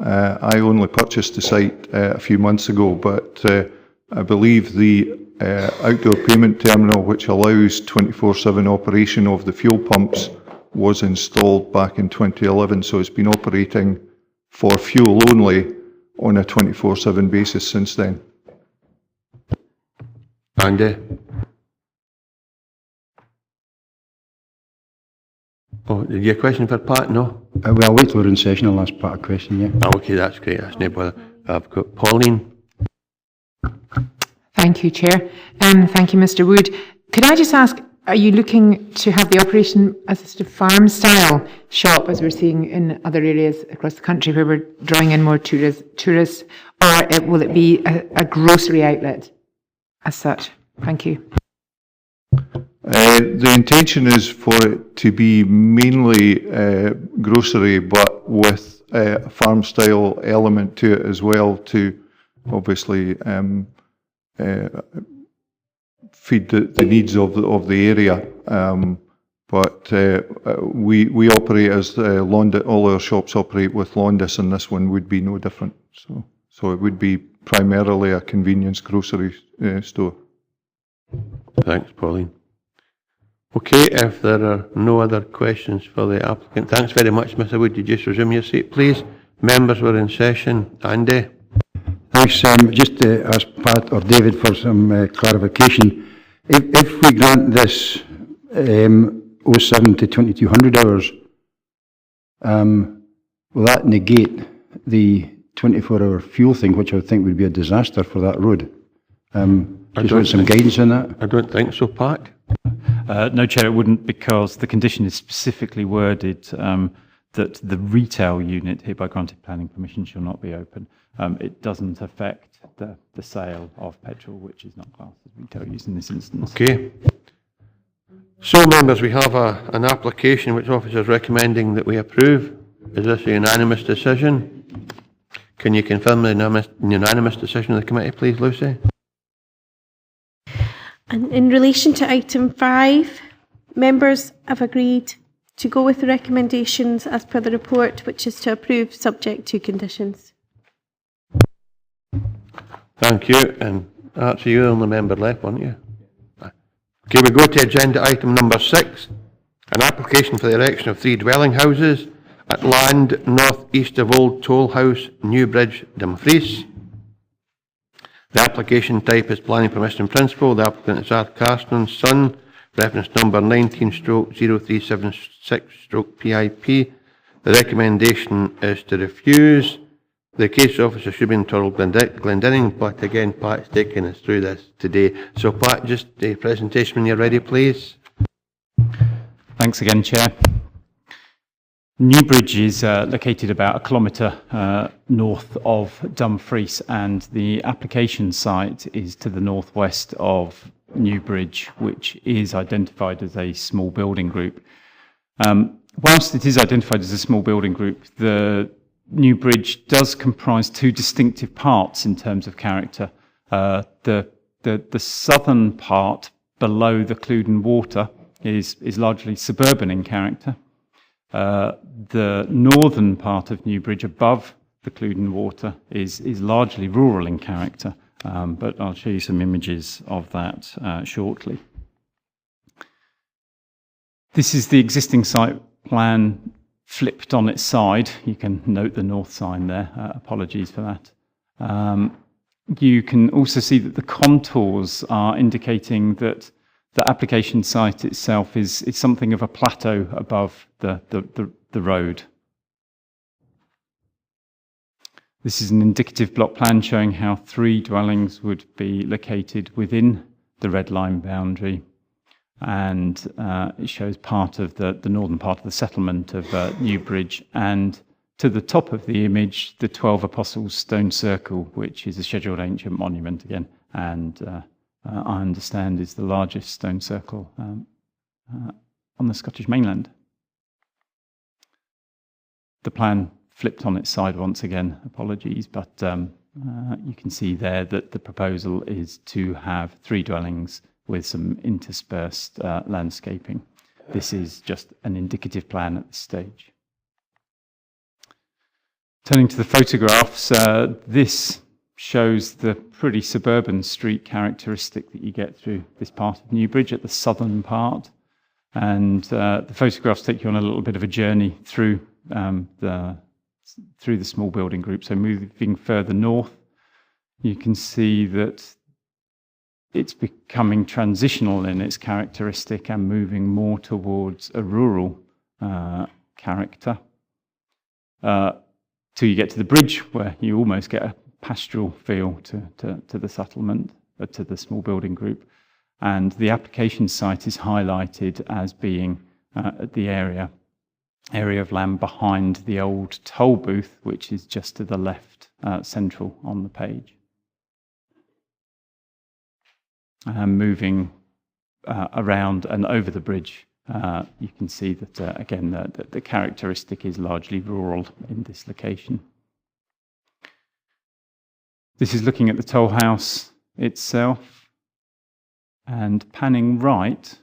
I only purchased the site a few months ago, but I believe the outdoor payment terminal, which allows 24/7 operation of the fuel pumps, was installed back in 2011, so it's been operating for fuel only on a 24/7 basis since then. Andy? Oh, did you have a question for Pat? No? Well, I'll wait till we're in session, I'll ask Pat a question, yeah. Oh, okay, that's great. That's no bother. I've got Pauline. Thank you, Chair. Thank you, Mr. Wood. Could I just ask, are you looking to have the operation as a sort of farm-style shop, as we're seeing in other areas across the country where we're drawing in more tourists, or will it be a grocery outlet as such? Thank you. The intention is for it to be mainly grocery, but with a farm-style element to it as well, to obviously feed the needs of the area. But we operate as all our shops operate with Londis, and this one would be no different. So it would be primarily a convenience grocery store. Thanks, Pauline. Okay, if there are no other questions for the applicant, thanks very much, Mr. Wood. You just resume your seat, please. Members were in session. Andy? Thanks. Just to ask Pat or David for some clarification. If we grant this 07 to 2200 hours, will that negate the 24-hour fuel thing, which I would think would be a disaster for that road. Just want some guidance on that. I don't think so, PAC. No, Chair, it wouldn't, because the condition is specifically worded that the retail unit hereby granted planning permission shall not be open. It doesn't affect the sale of petrol, which is not classed as retail use in this instance. Okay. So, members, we have an application which officer is recommending that we approve. Is this a unanimous decision? Can you confirm the unanimous decision of the committee, please, Lucy? And in relation to item 5, members have agreed to go with the recommendations as per the report, which is to approve subject to conditions. Thank you. And Archie, you're the only member left, weren't you? Okay, we go to agenda item number 6, an application for the erection of 3 dwelling houses at land north east of Old Toll House, Newbridge, Dumfries. The application type is planning permission in principle. The applicant is Carsphairn's son, reference number 19/0376/PIP. The recommendation is to refuse. The case officer should be entitled Glendinning, but again, Pat's taking us through this today. So, Pat, just a presentation when you're ready, please. Thanks again, Chair. Newbridge is located about 1 kilometre north of Dumfries, and the application site is to the northwest of Newbridge, which is identified as a small building group. Whilst it is identified as a small building group, the Newbridge does comprise 2 distinctive parts in terms of character. The southern part below the Clewden Water is largely suburban in character. The northern part of Newbridge above the Clewden Water is largely rural in character, but I'll show you some images of that shortly. This is the existing site plan flipped on its side. You can note the north sign there. Apologies for that. You can also see that the contours are indicating that the application site itself is something of a plateau above the road. This is an indicative block plan showing how 3 dwellings would be located within the red line boundary, and it shows part of the northern part of the settlement of Newbridge, and to the top of the image, the 12 Apostles Stone Circle, which is a scheduled ancient monument again, and I understand is the largest stone circle on the Scottish mainland. The plan flipped on its side once again, apologies, but you can see there that the proposal is to have 3 dwellings with some interspersed landscaping. This is just an indicative plan at this stage. Turning to the photographs, this shows the pretty suburban street characteristic that you get through this part of Newbridge at the southern part. And the photographs take you on a little bit of a journey through the small building group. So moving further north, you can see that it's becoming transitional in its characteristic and moving more towards a rural character. Till you get to the bridge, where you almost get a pastoral feel to the settlement, to the small building group. And the application site is highlighted as being at the area of land behind the old toll booth, which is just to the left, central on the page. Moving around and over the bridge, you can see that, again, the characteristic is largely rural in this location. This is looking at the toll house itself, and panning right,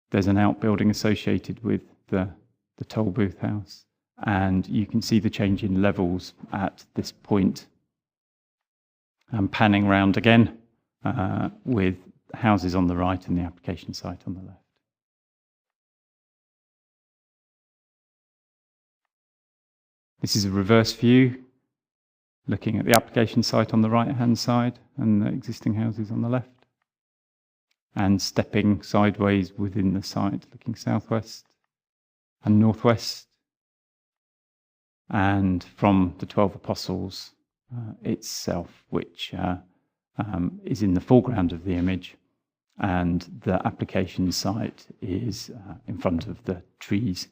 there's an outbuilding associated with the toll booth house, and you can see the change in levels at this point. And panning round again, with houses on the right and the application site on the left. This is a reverse view, looking at the application site on the right-hand side and the existing houses on the left, and stepping sideways within the site, looking southwest and northwest. and from the 12 Apostles itself, which is in the foreground of the image, and the application site is in front of the trees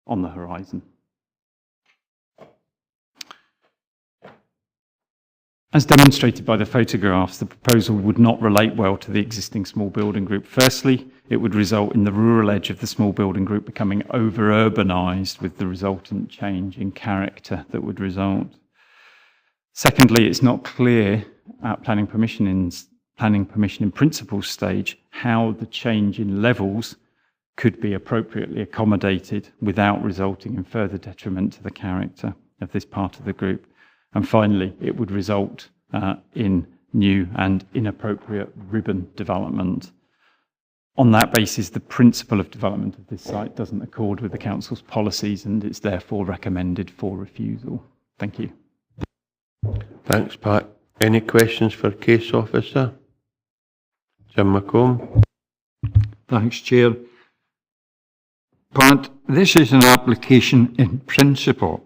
on the horizon. As demonstrated by the photographs, the proposal would not relate well to the existing small building group. Firstly, it would result in the rural edge of the small building group becoming over-urbanised, with the resultant change in character that would result. Secondly, it's not clear at planning permission in principle stage how the change in levels could be appropriately accommodated without resulting in further detriment to the character of this part of the group. And finally, it would result in new and inappropriate ribbon development. On that basis, the principle of development of this site doesn't accord with the Council's policies, and it's therefore recommended for refusal. Thank you. Thanks, Pat. Any questions for Case Officer? Jim McComb. Thanks, Chair. Pat, this is an application in principle.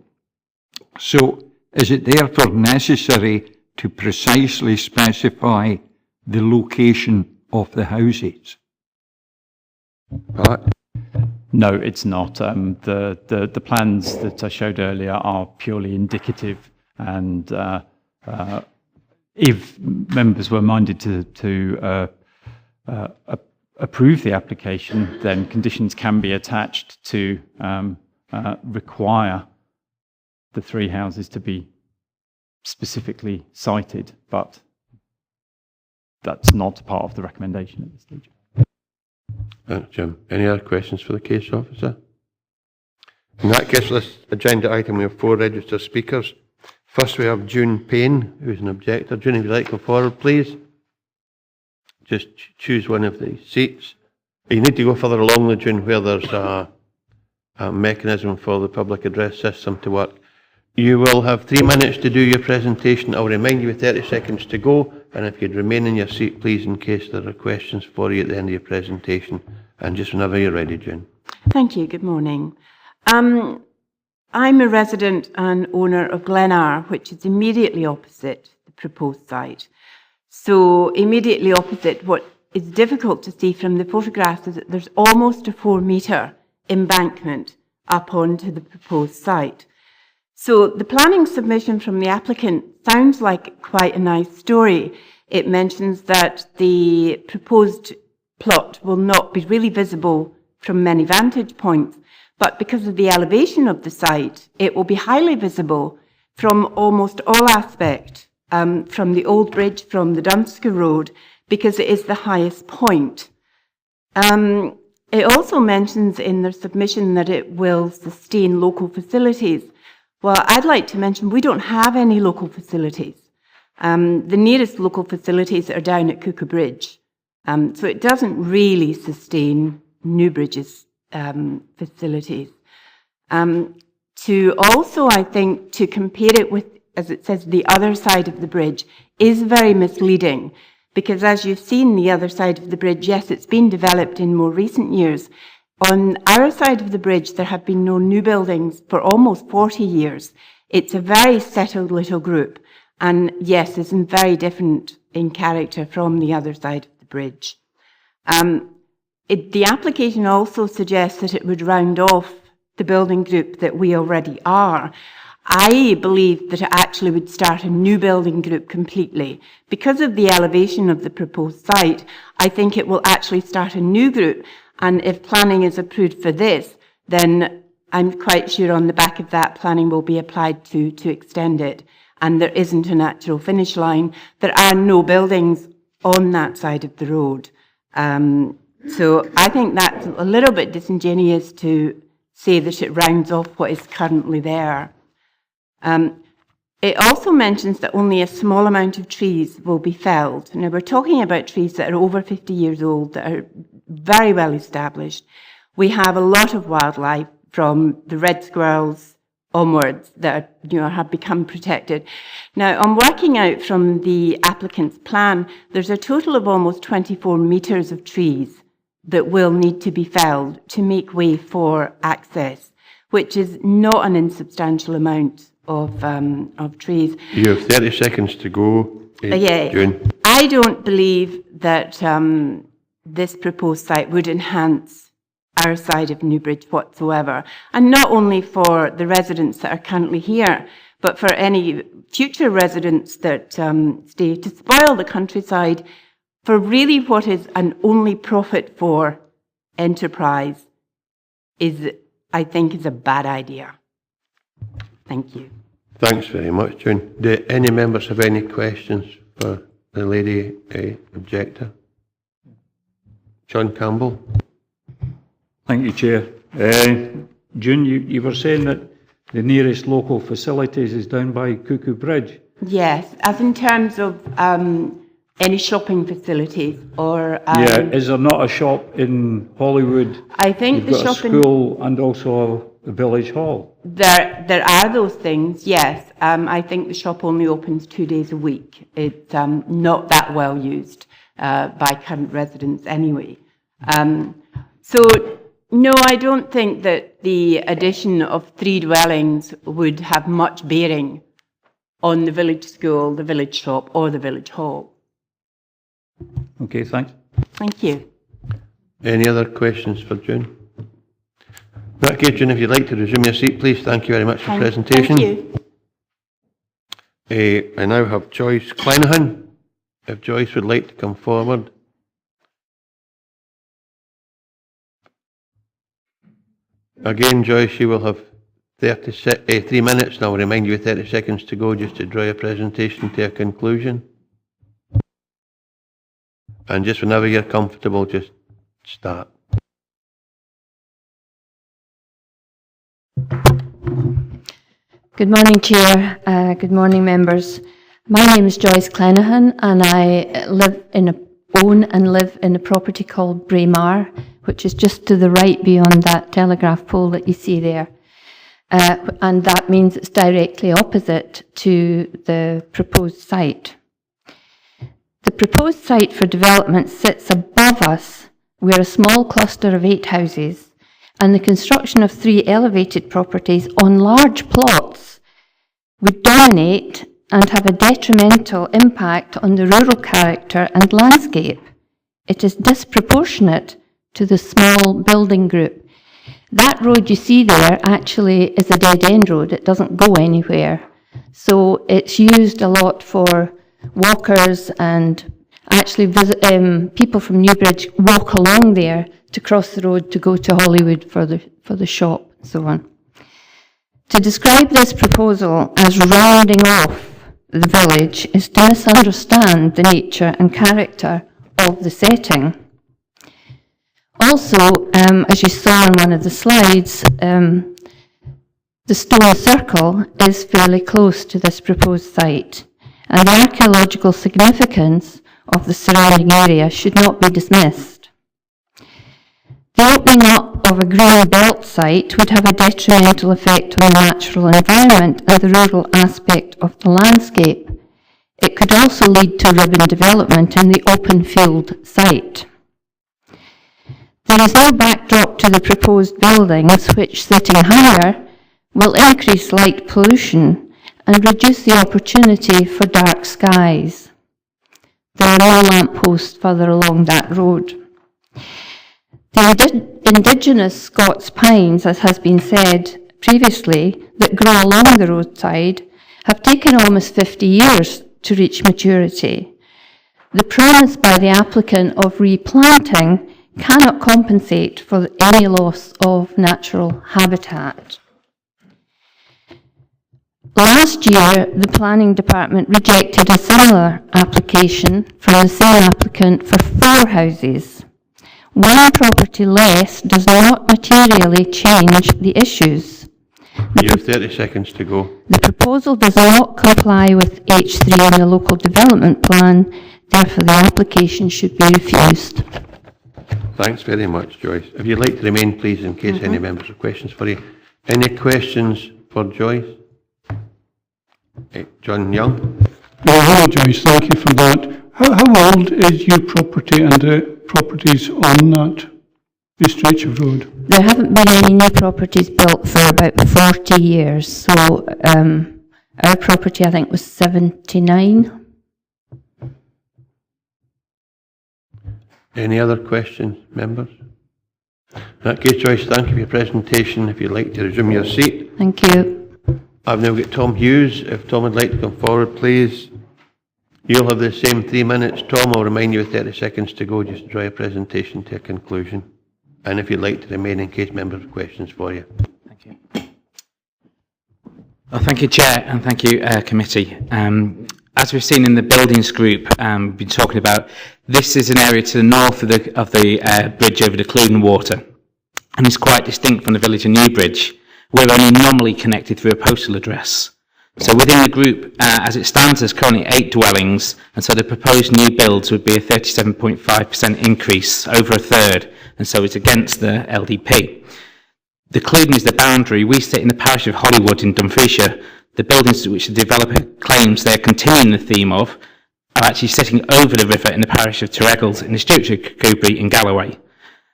So, is it therefore necessary to precisely specify the location of the houses? Pat? No, it's not. The plans that I showed earlier are purely indicative, and if members were minded to approve the application, then conditions can be attached to require the three houses to be specifically cited, but that's not part of the recommendation at this stage. Thanks, Jim. Any other questions for the Case Officer? In that case, this agenda item, we have 4 registered speakers. First, we have June Payne, who's an objector. June, if you'd like to go forward, please. Just choose one of the seats. You need to go further along the June, where there's a mechanism for the public address system to work. You will have 3 minutes to do your presentation. I'll remind you with 30 seconds to go, and if you'd remain in your seat, please, in case there are questions for you at the end of your presentation. And just whenever you're ready, June. Thank you. Good morning. I'm a resident and owner of Glennar, which is immediately opposite the proposed site. So immediately opposite, what is difficult to see from the photographs is that there's almost a 4-metre embankment up onto the proposed site. So the planning submission from the applicant sounds like quite a nice story. It mentions that the proposed plot will not be really visible from many vantage points, but because of the elevation of the site, it will be highly visible from almost all aspects, from the old bridge, from the Dunvegan Road, because it is the highest point. It also mentions in their submission that it will sustain local facilities. Well, I'd like to mention we don't have any local facilities. The nearest local facilities are down at Quay Bridge. So it doesn't really sustain Newbridge's facilities. To also, I think, to compare it with, as it says, the other side of the bridge is very misleading, because as you've seen the other side of the bridge, yes, it's been developed in more recent years. On our side of the bridge, there have been no new buildings for almost 40 years. It's a very settled little group, and yes, it's very different in character from the other side of the bridge. The application also suggests that it would round off the building group that we already are. I believe that it actually would start a new building group completely. Because of the elevation of the proposed site, I think it will actually start a new group. And if planning is approved for this, then I'm quite sure on the back of that planning will be applied to extend it. And there isn't a natural finish line. There are no buildings on that side of the road. So I think that's a little bit disingenuous to say that it rounds off what is currently there. It also mentions that only a small amount of trees will be felled. Now, we're talking about trees that are over 50 years old, that are very well established. We have a lot of wildlife, from the red squirrels onwards, that have become protected. Now, I'm working out from the applicant's plan, there's a total of almost 24 metres of trees that will need to be felled to make way for access. which is not an insubstantial amount of trees. You have 30 seconds to go, June. I don't believe that this proposed site would enhance our side of Newbridge whatsoever, and not only for the residents that are currently here, but for any future residents that stay, to spoil the countryside for really what is an only profit for enterprise is, I think, is a bad idea. Thank you. Thanks very much, June. Do any members have any questions for the lady objector? John Campbell. Thank you, Chair. June, you were saying that the nearest local facilities is down by Cuckoo Bridge. Yes, as in terms of any shopping facilities or... is there not a shop in Hollywood? I think You've got a school and also a village hall. There are those things, yes. I think the shop only opens 2 days a week. It's not that well used by current residents anyway. So, no, I don't think that the addition of 3 dwellings would have much bearing on the village school, the village shop, or the village hall. Okay, thanks. Thank you. Any other questions for June? Okay, June, if you'd like to resume your seat, please. Thank you very much for the presentation. Thank you. I now have Joyce Clenahan. If Joyce would like to come forward. Again, Joyce, you will have 3 minutes, and I'll remind you 30 seconds to go just to draw your presentation to a conclusion. And just whenever you're comfortable, just start. Good morning, Chair. Good morning, members. My name is Joyce Clenahan, and I own and live in a property called Braemar, which is just to the right beyond that telegraph pole that you see there. And that means it's directly opposite to the proposed site. The proposed site for development sits above us. We're a small cluster of 8 houses, and the construction of 3 elevated properties on large plots would dominate and have a detrimental impact on the rural character and landscape. It is disproportionate to the small building group. That road you see there actually is a dead-end road. It doesn't go anywhere. So it's used a lot for walkers, and actually people from Newbridge walk along there to cross the road to go to Hollywood for the shop and so on. To describe this proposal as rounding off the village is to misunderstand the nature and character of the setting. Also, as you saw on one of the slides, the stone circle is fairly close to this proposed site, and the archaeological significance of the surrounding area should not be dismissed. The opening up of a green belt site would have a detrimental effect on the natural environment and the rural aspect of the landscape. It could also lead to urban development in the open field site. There is no backdrop to the proposed buildings, which, sitting higher, will increase light pollution and reduce the opportunity for dark skies. There are no lampposts further along that road. The indigenous Scots pines, as has been said previously, that grow along the roadside have taken almost 50 years to reach maturity. The promise by the applicant of replanting cannot compensate for any loss of natural habitat. Last year, the Planning Department rejected a similar application from the same applicant for 4 houses. One property less does not materially change the issues. You have 30 seconds to go. The proposal does not comply with H3 in the local development plan, therefore the application should be refused. Thanks very much, Joyce. If you'd like to remain, please, in case any members have questions for you. Any questions for Joyce? John Young. Hello, Joyce. Thank you for that. How old is your property and the properties on that stretch of road? There haven't been any new properties built for about 40 years. So our property, I think, was 79. Any other questions, members? In that case, Joyce, thank you for your presentation. If you'd like to resume your seat. Thank you. I've now got Tom Hughes. If Tom would like to come forward, please. You'll have the same 3 minutes. Tom, I'll remind you with 30 seconds to go just to draw your presentation to a conclusion. And if you'd like to remain in case members have questions for you. Thank you. Well, thank you, Chair, and thank you, Committee. As we've seen in the buildings group, we've been talking about, this is an area to the north of the bridge over the Cluden Water, and it's quite distinct from the village of Newbridge. We're only nominally connected through a postal address. So within the group, as it stands, there's currently 8 dwellings, and so the proposed new builds would be a 37.5% increase, over a third, and so it's against the LDP. The Cluden is the boundary. We sit in the parish of Hollywood in Dumfriesshire. The buildings which the developer claims they're continuing the theme of are actually sitting over the river in the parish of Terregles in the Stewardship of Quay in Galloway.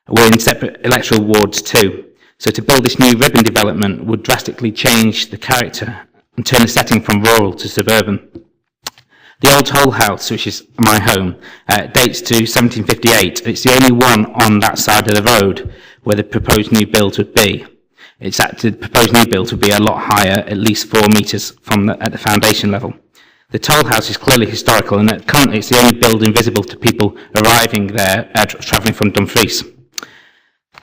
We're in separate electoral wards too. So to build this new ribbon development would drastically change the character and turn the setting from rural to suburban. The old Toll House, which is my home, dates to 1758. It's the only one on that side of the road where the proposed new build would be. The proposed new build would be a lot higher, at least 4 metres at the foundation level. The Toll House is clearly historical, and currently it's the only building visible to people arriving there, travelling from Dumfries.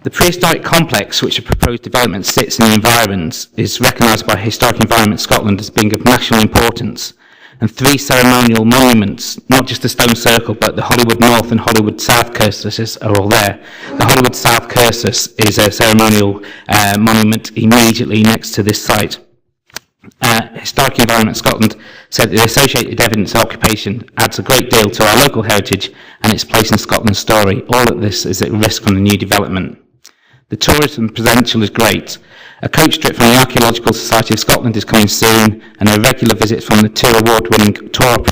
The prehistoric complex, which the proposed development sits in the environs, is recognised by Historic Environment Scotland as being of national importance, and 3 ceremonial monuments, not just the stone circle, but the Hollywood North and Hollywood South cursus are all there. The Hollywood South cursus is a ceremonial monument immediately next to this site. Historic Environment Scotland said that the associated evidence of occupation adds a great deal to our local heritage and its place in Scotland's story. All of this is at risk from the new development. The tourism potential is great. A coach trip from the Archaeological Society of Scotland is coming soon, and a regular visit from the 2 award-winning tour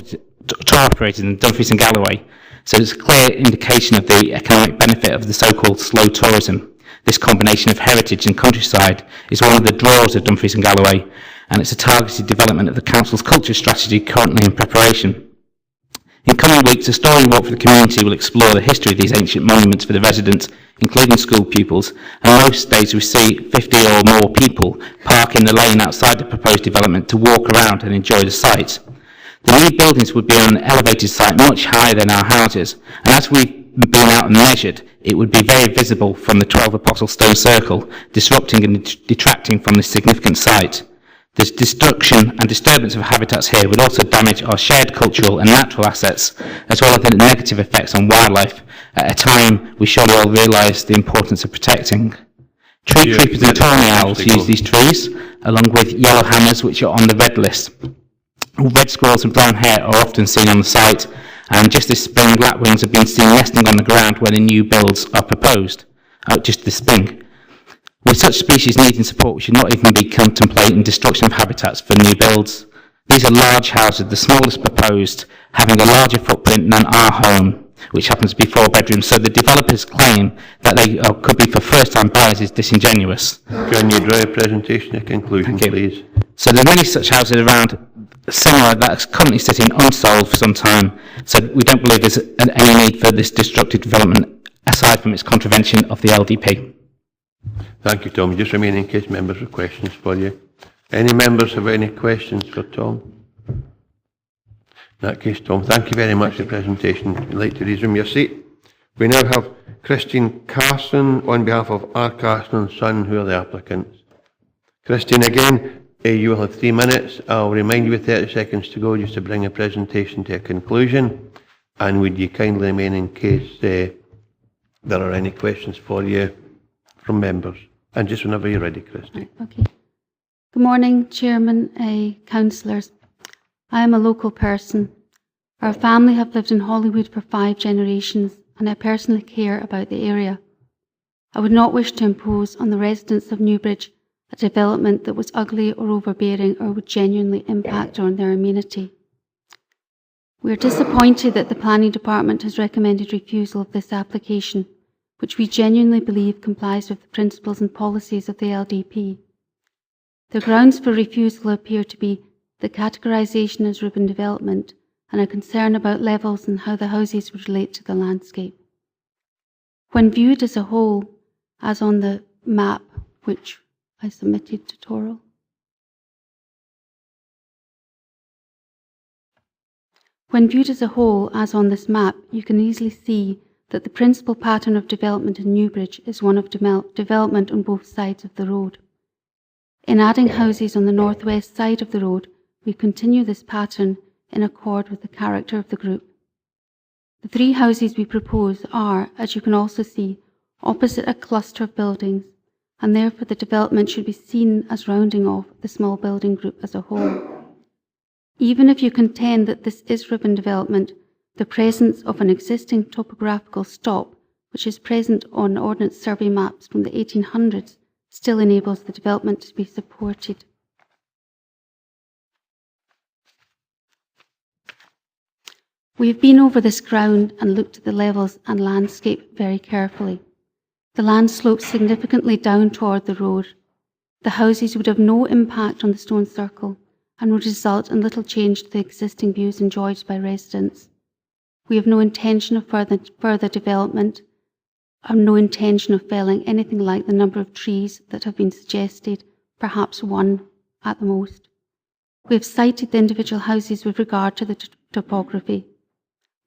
operators in Dumfries and Galloway. So it's a clear indication of the economic benefit of the so-called slow tourism. This combination of heritage and countryside is one of the draws of Dumfries and Galloway, and it's a targeted development of the Council's culture strategy currently in preparation. In coming weeks, a story walk for the community will explore the history of these ancient monuments for the residents, including school pupils, and most days we see 50 or more people park in the lane outside the proposed development to walk around and enjoy the site. The new buildings would be on an elevated site much higher than our houses, and as we've been out and measured, it would be very visible from the 12 Apostle Stone Circle, disrupting and detracting from this significant site. The destruction and disturbance of habitats here would also damage our shared cultural and natural assets, as well as the negative effects on wildlife, at a time we surely all realise the importance of protecting. Tree creepers and tawny owls use these trees, along with yellow hammers, which are on the red list. Red squirrels and brown hare are often seen on the site, and just this spring lapwings have been seen nesting on the ground where the new builds are proposed, just this spring. With such species needing support, we should not even be contemplating destruction of habitats for new builds. These are large houses, the smallest proposed, having a larger footprint than our home, which happens to be 4 bedrooms. So the developers' claim that they could be for first-time buyers is disingenuous. Can you draw a presentation to conclusion, please? So there are many such houses around, similar, that's currently sitting unsold for some time. So we don't believe there's any need for this destructive development, aside from its contravention of the LDP. Thank you, Tom. Just remain in case members have questions for you. Any members have any questions for Tom? In that case, Tom, thank you very much for the presentation. If you'd like to resume your seat. We now have Christine Carson on behalf of R. Carson and Son, who are the applicants. Christine, again, you will have 3 minutes. I'll remind you with 30 seconds to go just to bring a presentation to a conclusion. And would you kindly remain in case there are any questions for you from members? And just whenever you're ready, Christy. Okay. Good morning, Chairman, councillors. I am a local person. Our family have lived in Hollywood for 5 generations, and I personally care about the area. I would not wish to impose on the residents of Newbridge a development that was ugly or overbearing or would genuinely impact on their amenity. We are disappointed that the Planning Department has recommended refusal of this application, which we genuinely believe complies with the principles and policies of the LDP. The grounds for refusal appear to be the categorisation as urban development and a concern about levels and how the houses would relate to the landscape. When viewed as a whole, as on the map which I submitted to Toral, when viewed as a whole, as on this map, you can easily see that the principal pattern of development in Newbridge is one of development on both sides of the road. In adding houses on the northwest side of the road, we continue this pattern in accord with the character of the group. The 3 houses we propose are, as you can also see, opposite a cluster of buildings, and therefore the development should be seen as rounding off the small building group as a whole. Even if you contend that this is ribbon development, the presence of an existing topographical stop, which is present on Ordnance Survey maps from the 1800s, still enables the development to be supported. We have been over this ground and looked at the levels and landscape very carefully. The land slopes significantly down toward the road. The houses would have no impact on the stone circle and would result in little change to the existing views enjoyed by residents. We have no intention of further development, and no intention of felling anything like the number of trees that have been suggested, perhaps 1 at the most. We have cited the individual houses with regard to the topography.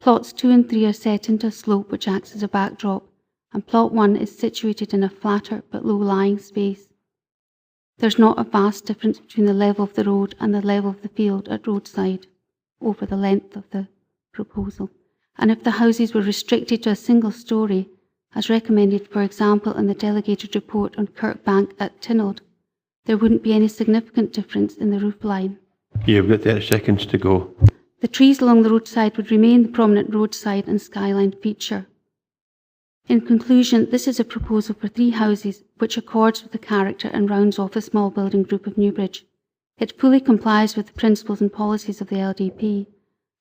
Plots 2 and 3 are set into a slope which acts as a backdrop, and plot 1 is situated in a flatter but low-lying space. There's not a vast difference between the level of the road and the level of the field at roadside over the length of the proposal. And if the houses were restricted to a single story, as recommended, for example, in the delegated report on Kirkbank at Tynald, there wouldn't be any significant difference in the roof line. You've got 30 seconds to go. The trees along the roadside would remain the prominent roadside and skyline feature. In conclusion, this is a proposal for 3 houses which accords with the character and rounds off a small building group of Newbridge. It fully complies with the principles and policies of the LDP.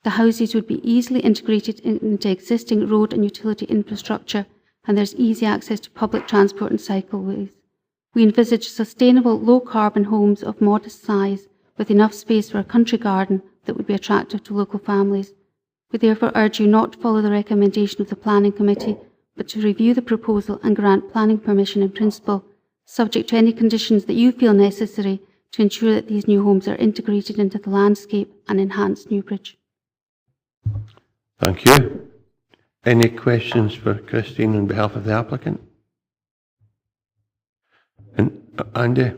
The houses would be easily integrated into existing road and utility infrastructure, and there's easy access to public transport and cycleways. We envisage sustainable, low-carbon homes of modest size with enough space for a country garden that would be attractive to local families. We therefore urge you not to follow the recommendation of the Planning Committee, but to review the proposal and grant planning permission in principle, subject to any conditions that you feel necessary to ensure that these new homes are integrated into the landscape and enhance Newbridge. Thank you. Any questions for Christine on behalf of the applicant? And Andy?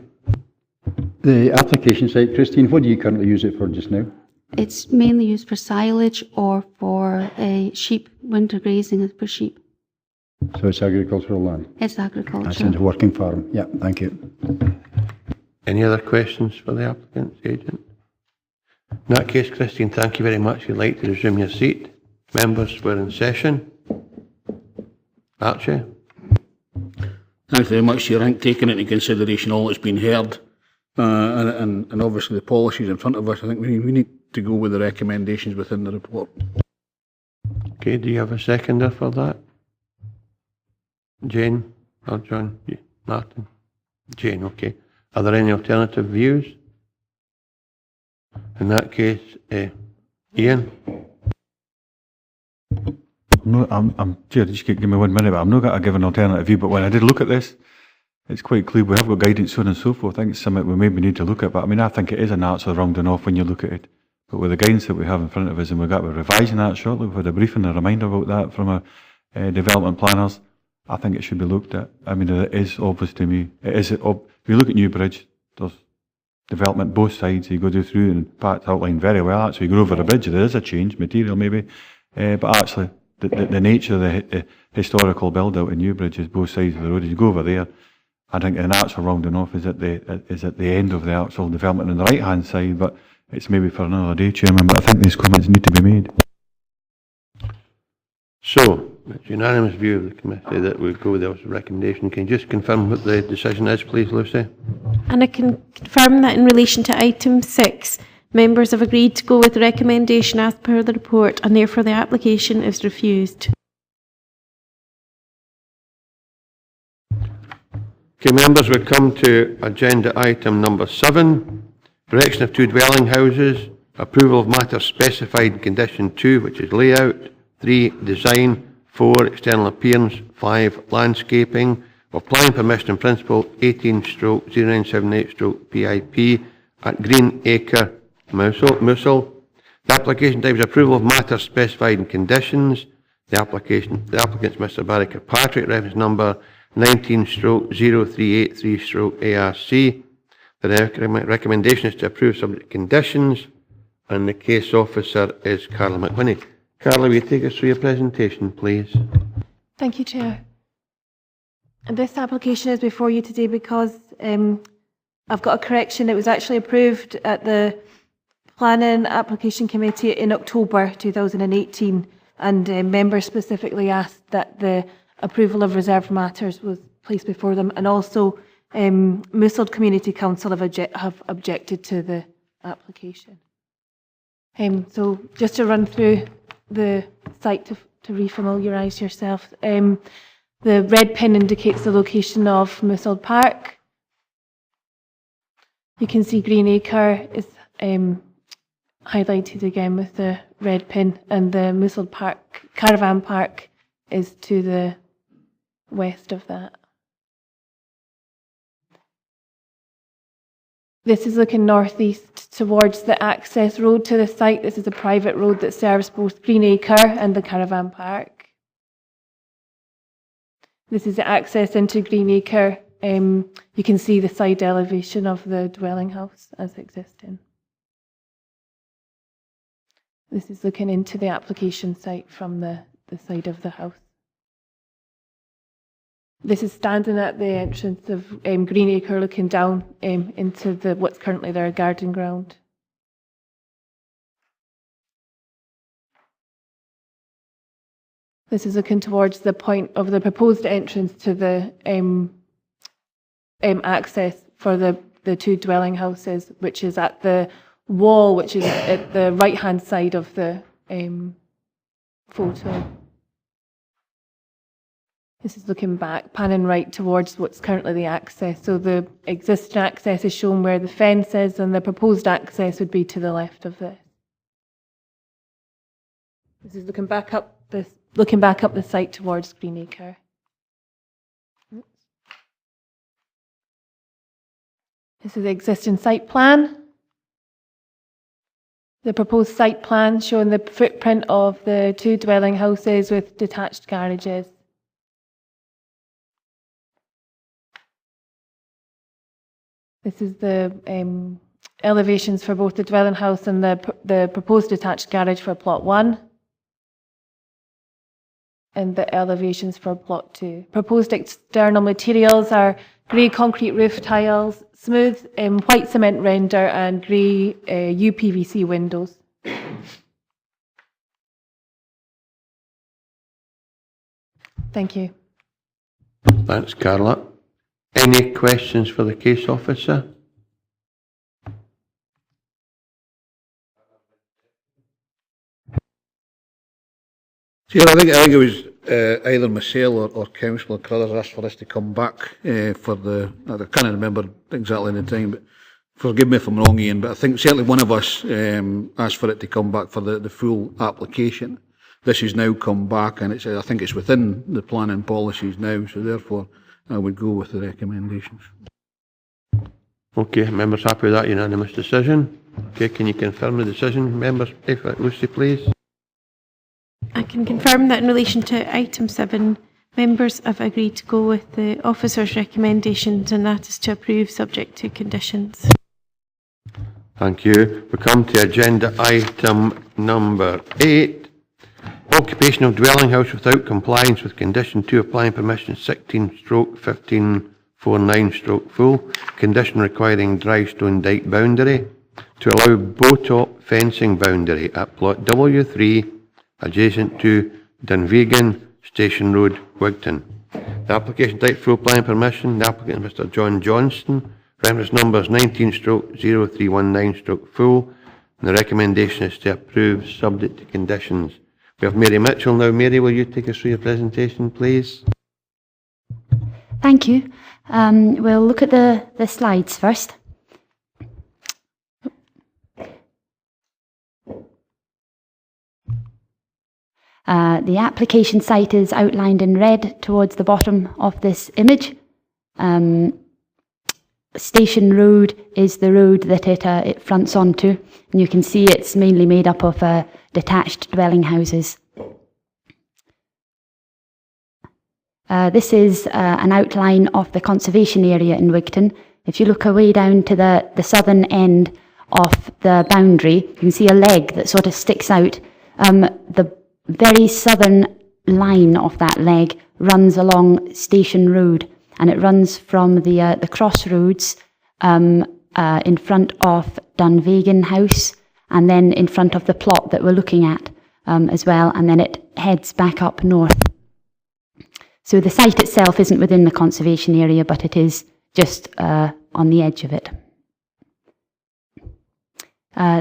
The application site, Christine, what do you currently use it for just now? It's mainly used for silage or for sheep, winter grazing for sheep. So it's agricultural land? It's agriculture. That's in a working farm. Yeah, thank you. Any other questions for the applicant's agent? In that case, Christine, thank you very much. You'd like to resume your seat. Members, we're in session. Archie? Thanks very much, Chair. I think taking into consideration all that's been heard and obviously the policies in front of us, I think we need to go with the recommendations within the report. Okay, do you have a seconder for that? Jane or John? Martin? Jane, okay. Are there any alternative views? In that case, Ian? Chair, just give me 1 minute, but I'm not going to give an alternative view, but when I did look at this, it's quite clear we have got guidance, so on and so forth. I think it's something we maybe need to look at, but I mean, I think it is an actual rounding off when you look at it. But with the guidance that we have in front of us, and we're revising that shortly, we've had a briefing and a reminder about that from our development planners, I think it should be looked at. I mean, it is obvious to me. It is. If you look at Newbridge, there's development both sides. You go through, and Pat's outlined very well. Actually, you go over the bridge, there is a change, material maybe, but actually, the nature of the historical build-out in Newbridge is both sides of the road. As you go over there, I think an actual rounding off is at the end of the actual development on the right-hand side, but it's maybe for another day, Chairman, but I think these comments need to be made. So, it's unanimous view of the committee that we'll go with the recommendation. Can you just confirm what the decision is, please, Lucy? And I can confirm that in relation to item 6, members have agreed to go with the recommendation as per the report, and therefore the application is refused. Okay, members, we come to agenda item number 7, erection of 2 dwelling houses, approval of matters specified in condition 2, which is layout, 3, design, 4, external appearance, 5, landscaping, of planning permission in principle 18/0978/PIP at Green Acre, Mouswald. The application type is approval of matters specified in conditions. The applicant's Mr. Barry Kirkpatrick, reference number 19/0383/ARC. The recommendation is to approve subject to conditions, and the case officer is Carla McWhinney. Carla, will you take us through your presentation, please? Thank you, Chair. And this application is before you today because I've got a correction. It was actually approved at the Planning Application Committee in October 2018, and members specifically asked that the approval of reserved matters was placed before them, and also Mouswald Community Council have objected to the application. So just to run through the site to re-familiarise yourself. The red pin indicates the location of Mouswald Park. You can see Green Acre is highlighted again with the red pin, and the Mouswald Park, Caravan Park, is to the west of that. This is looking northeast towards the access road to the site. This is a private road that serves both Green Acre and the Caravan Park. This is the access into Green Acre. You can see the side elevation of the dwelling house as existing. This is looking into the application site from the side of the house. This is standing at the entrance of Green Acre, looking down into what's currently their garden ground. This is looking towards the point of the proposed entrance to the access for the 2 dwelling houses, which is at the wall, which is at the right-hand side of the photo. This is looking back, panning right towards what's currently the access. So the existing access is shown where the fence is, and the proposed access would be to the left of this. This is looking back up the site towards Green Acre. This is the existing site plan. The proposed site plan showing the footprint of the 2 dwelling houses with detached garages. This is the elevations for both the dwelling house and the proposed detached garage for plot 1. And the elevations for plot 2. Proposed external materials are grey concrete roof tiles, smooth white cement render, and grey UPVC windows. Thank you. Thanks, Carla. Any questions for the case officer? Chair, I think it was either myself or Councillor Crothers asked for us to come back for the, I can't remember exactly the time, but forgive me if I'm wrong, Ian, but I think certainly one of us asked for it to come back for the full application. This has now come back, and I think it's within the planning policies now, so therefore I would go with the recommendations. Okay, members happy with that unanimous decision? Okay, can you confirm the decision, members? Lucy, please. I can confirm that in relation to item 7, members have agreed to go with the officer's recommendations, and that is to approve subject to conditions. Thank you. We come to agenda item number 8. Occupation of dwelling house without compliance with condition 2 of planning permission 16/1549/full. Condition requiring dry stone dyke boundary to allow bow-top fencing boundary at plot W3 adjacent to Dunvegan, Station Road, Wigtown. The application type full planning permission. The applicant is Mr. John Johnston. Reference numbers 19/0319/full. And the recommendation is to approve subject to conditions. We have Mary Mitchell now. Mary, will you take us through your presentation, please? Thank you. We'll look at the slides first. The application site is outlined in red towards the bottom of this image. Station Road is the road that it fronts onto, and you can see it's mainly made up of detached dwelling houses. This is an outline of the conservation area in Wigtown. If you look away down to the southern end of the boundary, you can see a leg that sort of sticks out. The very southern line of that leg runs along Station Road, and it runs from the crossroads in front of Dunvegan House, and then in front of the plot that we're looking at as well, and then it heads back up north. So the site itself isn't within the conservation area, but it is just on the edge of it.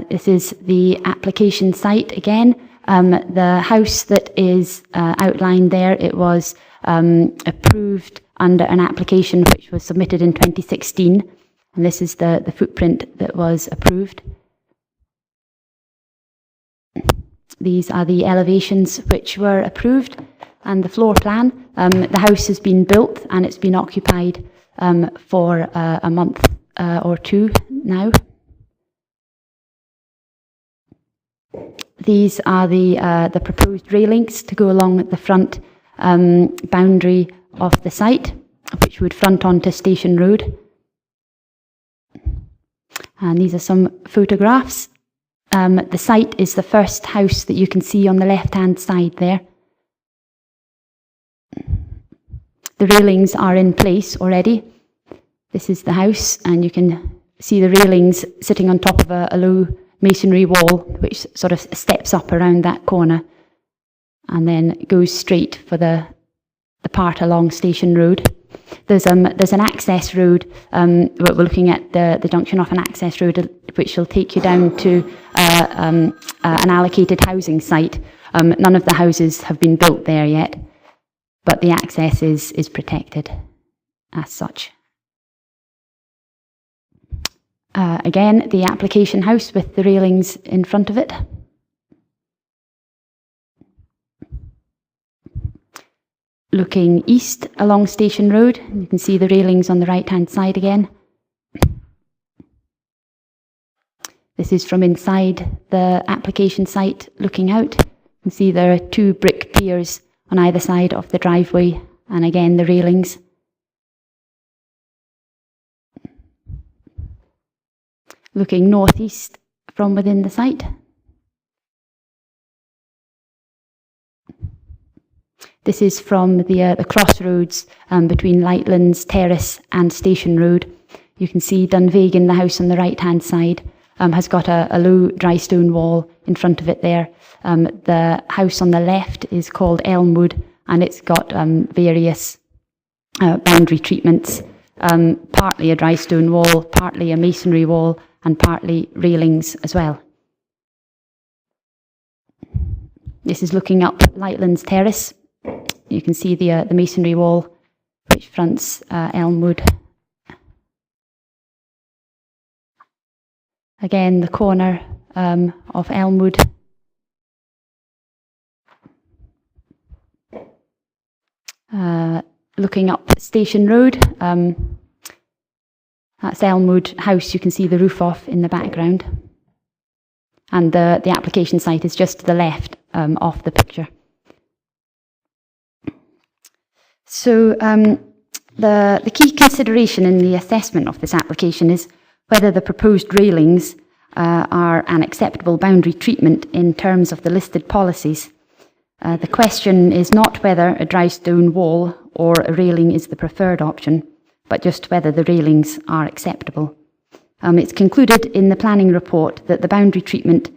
This is the application site again. The house that is outlined there, it was approved under an application which was submitted in 2016, and this is the footprint that was approved. These are the elevations which were approved and the floor plan. The house has been built and it's been occupied for a month or two now. These are the proposed railings to go along the front boundary of the site, which would front onto Station Road. And these are some photographs. The site is the first house that you can see on the left-hand side there. The railings are in place already. This is the house, and you can see the railings sitting on top of a low masonry wall, which sort of steps up around that corner and then goes straight for the part along Station Road. There's an access road. We're looking at the junction off an access road, which will take you down to an allocated housing site. None of the houses have been built there yet, but the access is protected as such. Again, the application house with the railings in front of it. Looking east along Station Road, you can see the railings on the right-hand side again. This is from inside the application site looking out. You can see there are two brick piers on either side of the driveway, and again the railings. Looking northeast from within the site. This is from the crossroads between Lightlands Terrace and Station Road. You can see Dunvegan, the house on the right-hand side, has got a low dry stone wall in front of it there. The house on the left is called Elmwood, and it's got various boundary treatments, partly a dry stone wall, partly a masonry wall, and partly railings as well. This is looking up Lightlands Terrace. You can see the masonry wall which fronts Elmwood. Again, the corner of Elmwood. Looking up Station Road, that's Elmwood House. You can see the roof off in the background. And the application site is just to the left of the picture. So the key consideration in the assessment of this application is whether the proposed railings are an acceptable boundary treatment in terms of the listed policies. The question is not whether a dry stone wall or a railing is the preferred option, but just whether the railings are acceptable. It's concluded in the planning report that the boundary treatment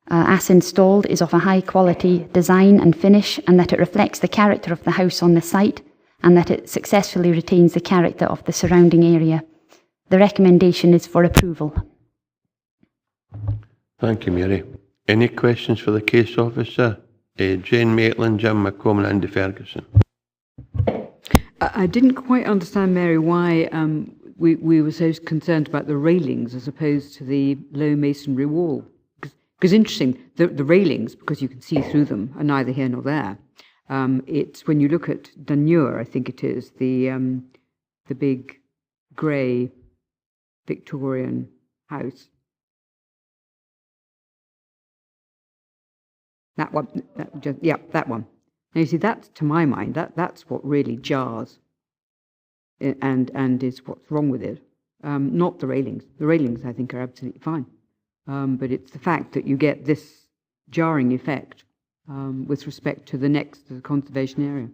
as installed is of a high quality design and finish, and that it reflects the character of the house on the site, and that it successfully retains the character of the surrounding area. The recommendation is for approval. Thank you, Mary. Any questions for the case officer? Jane Maitland, Jim McCormick, Andy Ferguson. I didn't quite understand, Mary, why we were so concerned about the railings as opposed to the low masonry wall. Because interesting, the railings, because you can see through them, are neither here nor there. It's when you look at Dunvegan, I think it is, the big grey Victorian house. That one, that one. Now you see, that's, to my mind, that's what really jars and is what's wrong with it. Not the railings. The railings, I think, are absolutely fine. But it's the fact that you get this jarring effect with respect to the conservation area.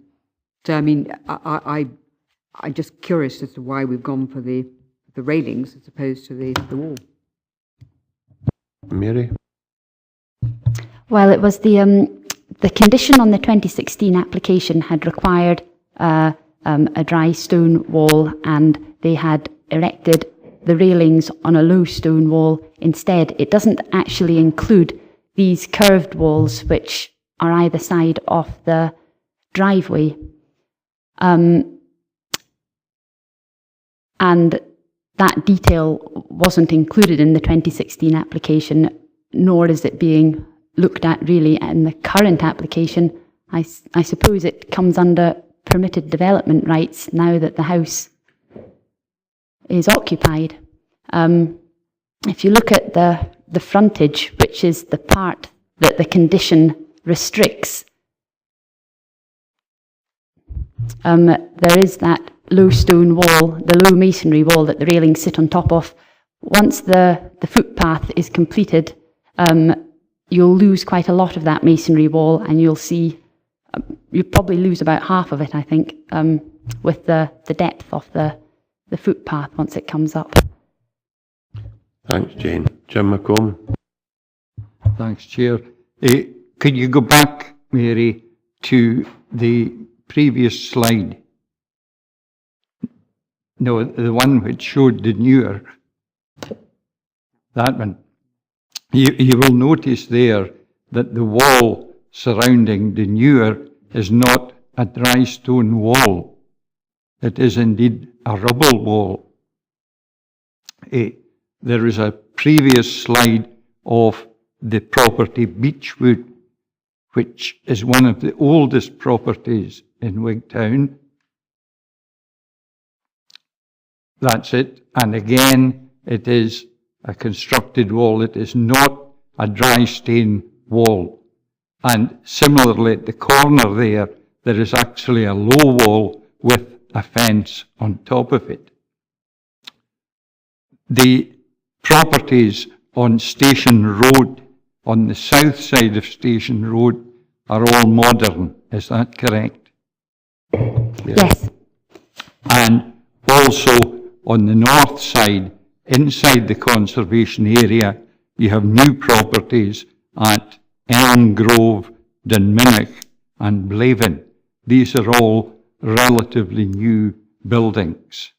So, I mean, I'm just curious as to why we've gone for the railings as opposed to the wall. Mary? Well, it was the condition on the 2016 application had required a dry stone wall, and they had erected the railings on a low stone wall instead. It doesn't actually include these curved walls which are either side of the driveway. And that detail wasn't included in the 2016 application, nor is it being looked at really in the current application. I suppose it comes under permitted development rights now that the house is occupied. If you look at the frontage, which is the part that the condition restricts, there is that low stone wall, the low masonry wall that the railings sit on top of. Once the footpath is completed, you'll lose quite a lot of that masonry wall, and you'll see, you'll probably lose about half of it, I think, with the depth of the footpath once it comes up. Thanks, Jane. Jim McComb. Thanks, Chair. Could you go back, Mary, to the previous slide? No, the one which showed the newer. That one. You will notice there that the wall surrounding the newer is not a dry stone wall. It is indeed a rubble wall. There is a previous slide of the property Beechwood, which is one of the oldest properties in Wigtown. That's it. And again, it is a constructed wall. It is not a dry stone wall. And similarly, at the corner there is actually a low wall with a fence on top of it. The properties on Station Road, on the south side of Station Road, are all modern. Is that correct? Yes. And also on the north side, inside the conservation area, you have new properties at Elm Grove, Dunvegan and Blaven. These are all relatively new buildings.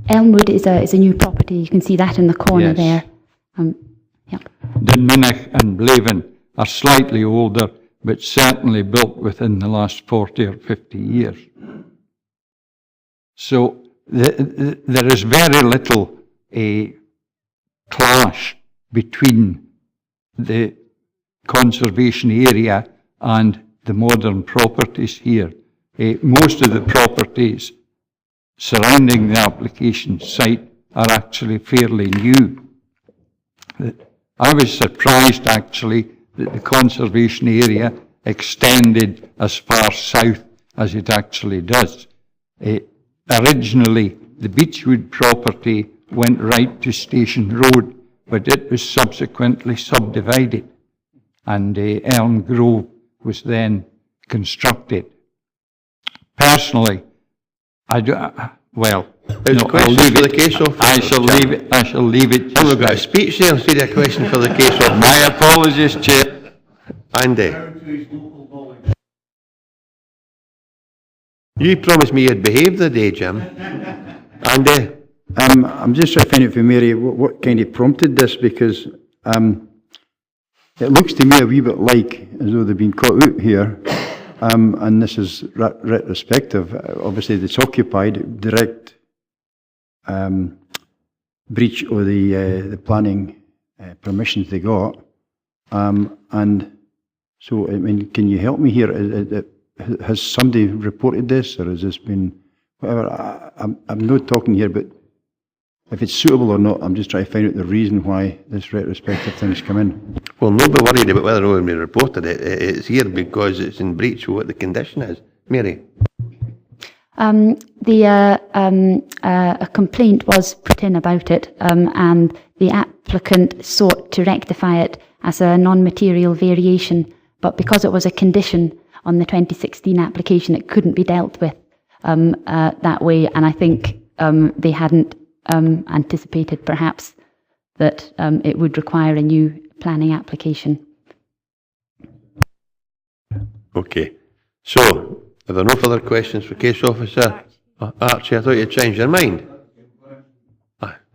Elmwood is a new property. You can see that in the corner there. Yeah. Dunvegan and Blaven are slightly older, but certainly built within the last 40 or 50 years. So there is very little clash between the conservation area and the modern properties here. Most of the properties surrounding the application site are actually fairly new. I was surprised actually that the conservation area extended as far south as it actually does. Originally, the Beechwood property went right to Station Road, but it was subsequently subdivided, and Elm Grove was then constructed. Personally, I do, well, There's no, a question for the case officer. I shall leave it. Oh, we've got a speech there instead of a question for the case officer. My apologies, Chair. Andy. You promised me you'd behave the day, Jim. Andy. I'm just trying to find out from Mary what kind of prompted this, because it looks to me a wee bit like as though they've been cut out here And this is retrospective. Obviously, it's occupied, direct breach of the planning permissions they got. And so, I mean, can you help me here? Has somebody reported this, or has this been whatever? I'm not talking here, but if it's suitable or not, I'm just trying to find out the reason why this retrospective thing's come in. Well, nobody worried about whether or not we reported it. It's here because it's in breach of what the condition is. Mary? A complaint was put in about it, and the applicant sought to rectify it as a non-material variation, but because it was a condition on the 2016 application, it couldn't be dealt with that way, and I think they hadn't anticipated perhaps that it would require a new planning application. Okay. So, are there no further questions for Case Officer Archie? I thought you'd changed your mind.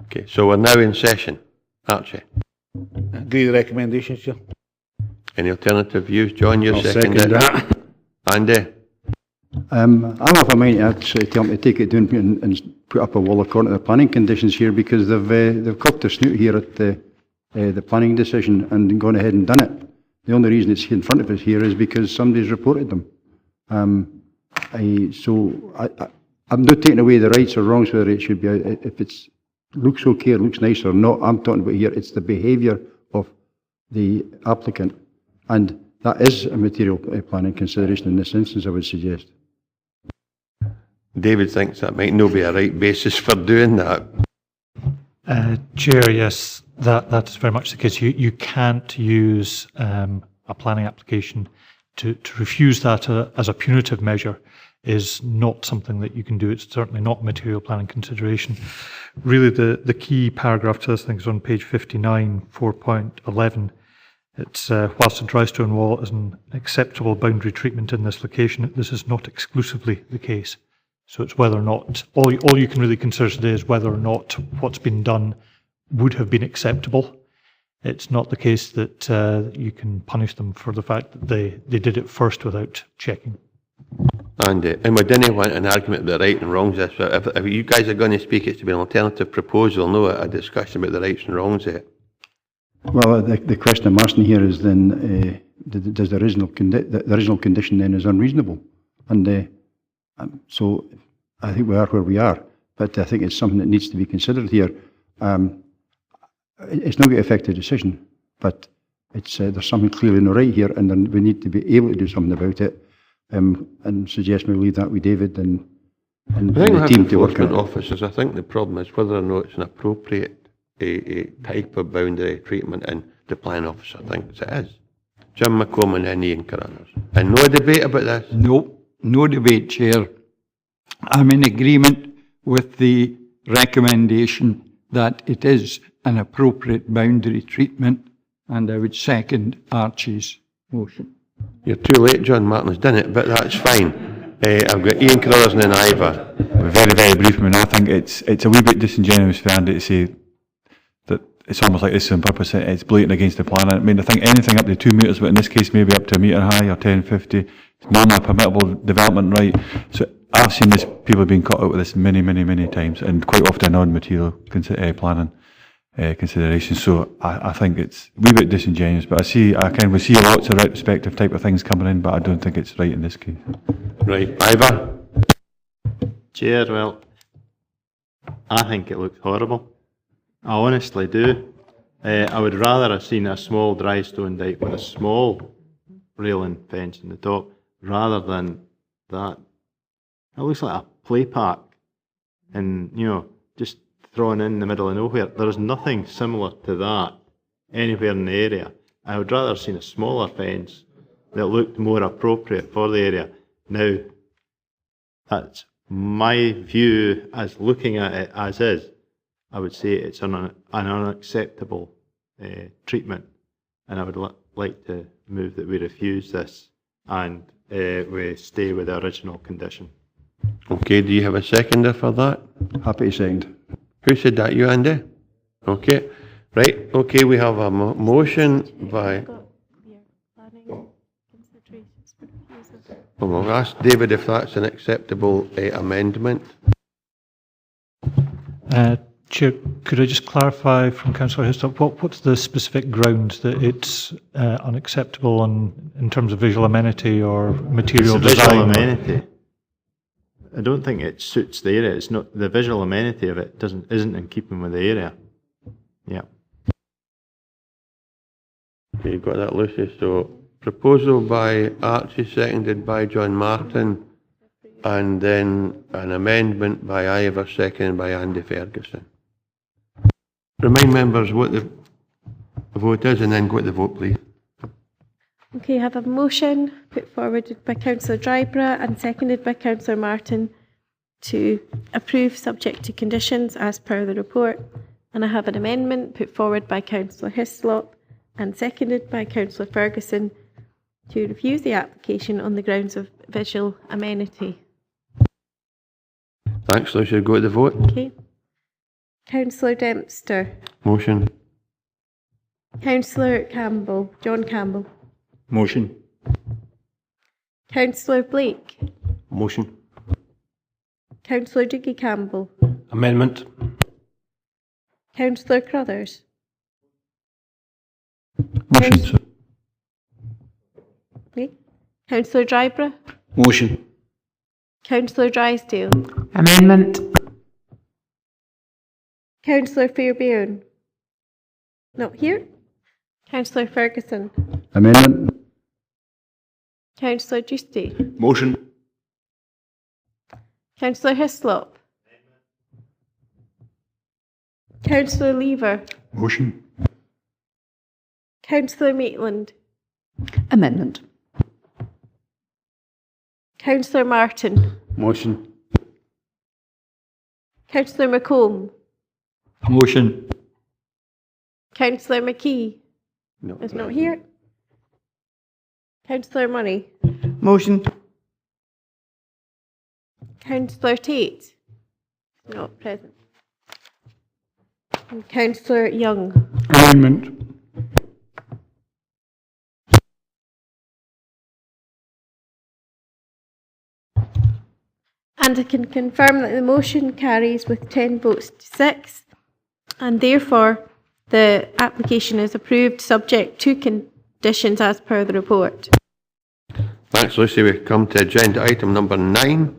Okay, so we're now in session. Archie? Agree the recommendations, Chair. Any alternative views? John, you're I'll second. second that. Andy? I'm of a mind actually tell them to take it down and put up a wall according to the planning conditions here, because they've cocked their snoot here at the planning decision and gone ahead and done it. The only reason it's in front of us here is because somebody's reported them. I'm not taking away the rights or wrongs whether it should be, if it's looks okay, it looks nice or not. I'm talking about here, it's the behaviour of the applicant, and that is a material planning consideration in this instance, I would suggest. David thinks that might not be a right basis for doing that. Chair, yes, that is very much the case. You can't use a planning application to refuse that as a punitive measure is not something that you can do. It's certainly not material planning consideration. Really, the key paragraph to this thing is on page 59, 4.11. It's whilst a dry stone wall is an acceptable boundary treatment in this location, this is not exclusively the case. So it's whether or not, all you can really consider today is whether or not what's been done would have been acceptable. It's not the case that you can punish them for the fact that they did it first without checking. And we didn't want an argument about the right and wrongs. If you guys are going to speak, it's to be an alternative proposal, no a discussion about the rights and wrongs of it. Well, the question I'm asking here is then, does the original condition then is unreasonable? And so I think we are where we are, but I think it's something that needs to be considered here. It's not going to affect the decision, but it's there's something clearly not right here, and then we need to be able to do something about it. And suggest we leave that with David and the team to work on it. Officers, I think the problem is whether or not it's an appropriate a type of boundary treatment, and the planning officer thinks it is. Jim McCormick and Ian Carruthers. And no debate about this? No debate, Chair. I'm in agreement with the recommendation that it is an appropriate boundary treatment, and I would second Archie's motion. You're too late, John Martin's done it, but that's fine. I've got Ian Carruthers and then Ivor. Very, very brief. I mean, I think it's a wee bit disingenuous for Andy to say that it's almost like this is on purpose. It's blatant against the plan. I mean, I think anything up to 2 metres, but in this case maybe up to 1 metre high or 1050, it's normally a permittable development right. So I've seen this, people being caught out with this many, many, many times, and quite often non-material planning considerations. So I think it's a wee bit disingenuous, but we see lots of retrospective type of things coming in, but I don't think it's right in this case. Right, Ivor? Chair, well, I think it looks horrible. I honestly do. I would rather have seen a small dry stone dyke with a small railing fence in the top, rather than that. It looks like a play park, and just thrown in the middle of nowhere. There's nothing similar to that anywhere in the area. I would rather have seen a smaller fence that looked more appropriate for the area. Now, that's my view as looking at it as is. I would say it's an unacceptable treatment, and I would like to move that we refuse this and we stay with the original condition. Okay, do you have a seconder for that? Happy to second. Who said that, you, Andy? Okay, right, okay, we have a motion by... Well, we'll ask David if that's an acceptable amendment. Chair, could I just clarify from Councillor Hislop, what's the specific ground that it's unacceptable in terms of visual amenity or material It's a design? visual amenity. I don't think it suits the area. It's not the visual amenity of it isn't in keeping with the area. Yeah. Okay, you've got that, Lucy. So, proposal by Archie, seconded by John Martin, and then an amendment by Ivor, seconded by Andy Ferguson. Remind members what the vote is and then go to the vote, please. Okay, I have a motion put forward by Councillor Dryborough and seconded by Councillor Martin to approve subject to conditions as per the report. And I have an amendment put forward by Councillor Hislop and seconded by Councillor Ferguson to refuse the application on the grounds of visual amenity. Thanks, Lucy. Go to the vote. Okay. Councillor Dempster. Motion. Councillor Campbell. John Campbell. Motion. Councillor Blake. Motion. Councillor Doogie Campbell. Amendment. Councillor Crothers. Motion, sir. Okay. Councillor Dryborough. Motion. Councillor Drysdale. Amendment. Councillor Fairbairn. Not here. Councillor Ferguson. Amendment. Councillor Giusti. Motion. Councillor Hislop. Councillor Lever. Motion. Councillor Maitland. Amendment. Councillor Martin. Motion. Councillor McComb. Motion. Councillor McKee. No. Is not here. Councillor Murray. Motion. Councillor Tate. Not present. And Councillor Young. Amendment. And I can confirm that the motion carries with 10 votes to 6, and therefore the application is approved subject to conditions as per the report. Thanks, Lucy. We come to agenda item number 9.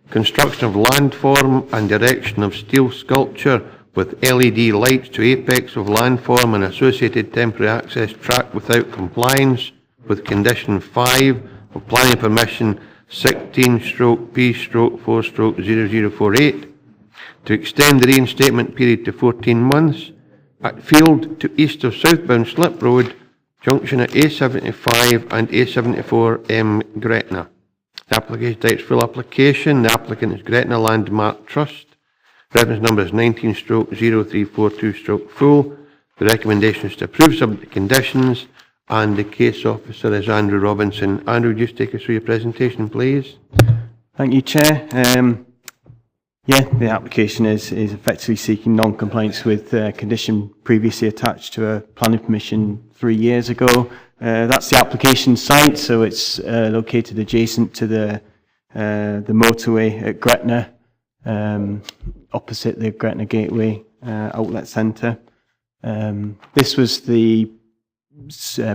Construction of landform and erection of steel sculpture with LED lights to apex of landform and associated temporary access track without compliance with condition 5 of planning permission 16/P/4/0048 to extend the reinstatement period to 14 months at field to east of Southbound Slip Road, junction at A75 and A74M Gretna. The application type's full application. The applicant is Gretna Landmark Trust. Reference number is 19/0342/full. The recommendation is to approve subject to conditions, and the case officer is Andrew Robinson. Andrew, just take us through your presentation, please. Thank you, Chair. The application is effectively seeking non-compliance with condition previously attached to a planning permission 3 years ago. That's the application site, so it's located adjacent to the motorway at Gretna, opposite the Gretna Gateway outlet centre. This was the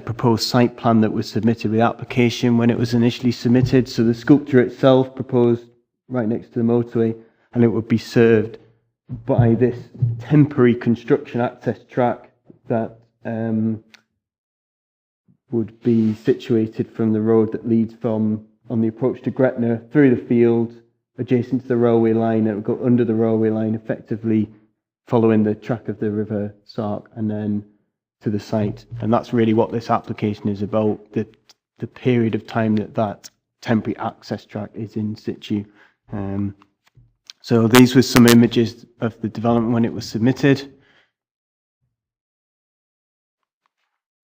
proposed site plan that was submitted with the application when it was initially submitted. So the sculpture itself proposed right next to the motorway, and it would be served by this temporary construction access track that would be situated from the road that leads from on the approach to Gretna through the field adjacent to the railway line. It would go under the railway line, effectively following the track of the River Sark, and then to the site. And that's really what this application is about, the period of time that temporary access track is in situ. So these were some images of the development when it was submitted.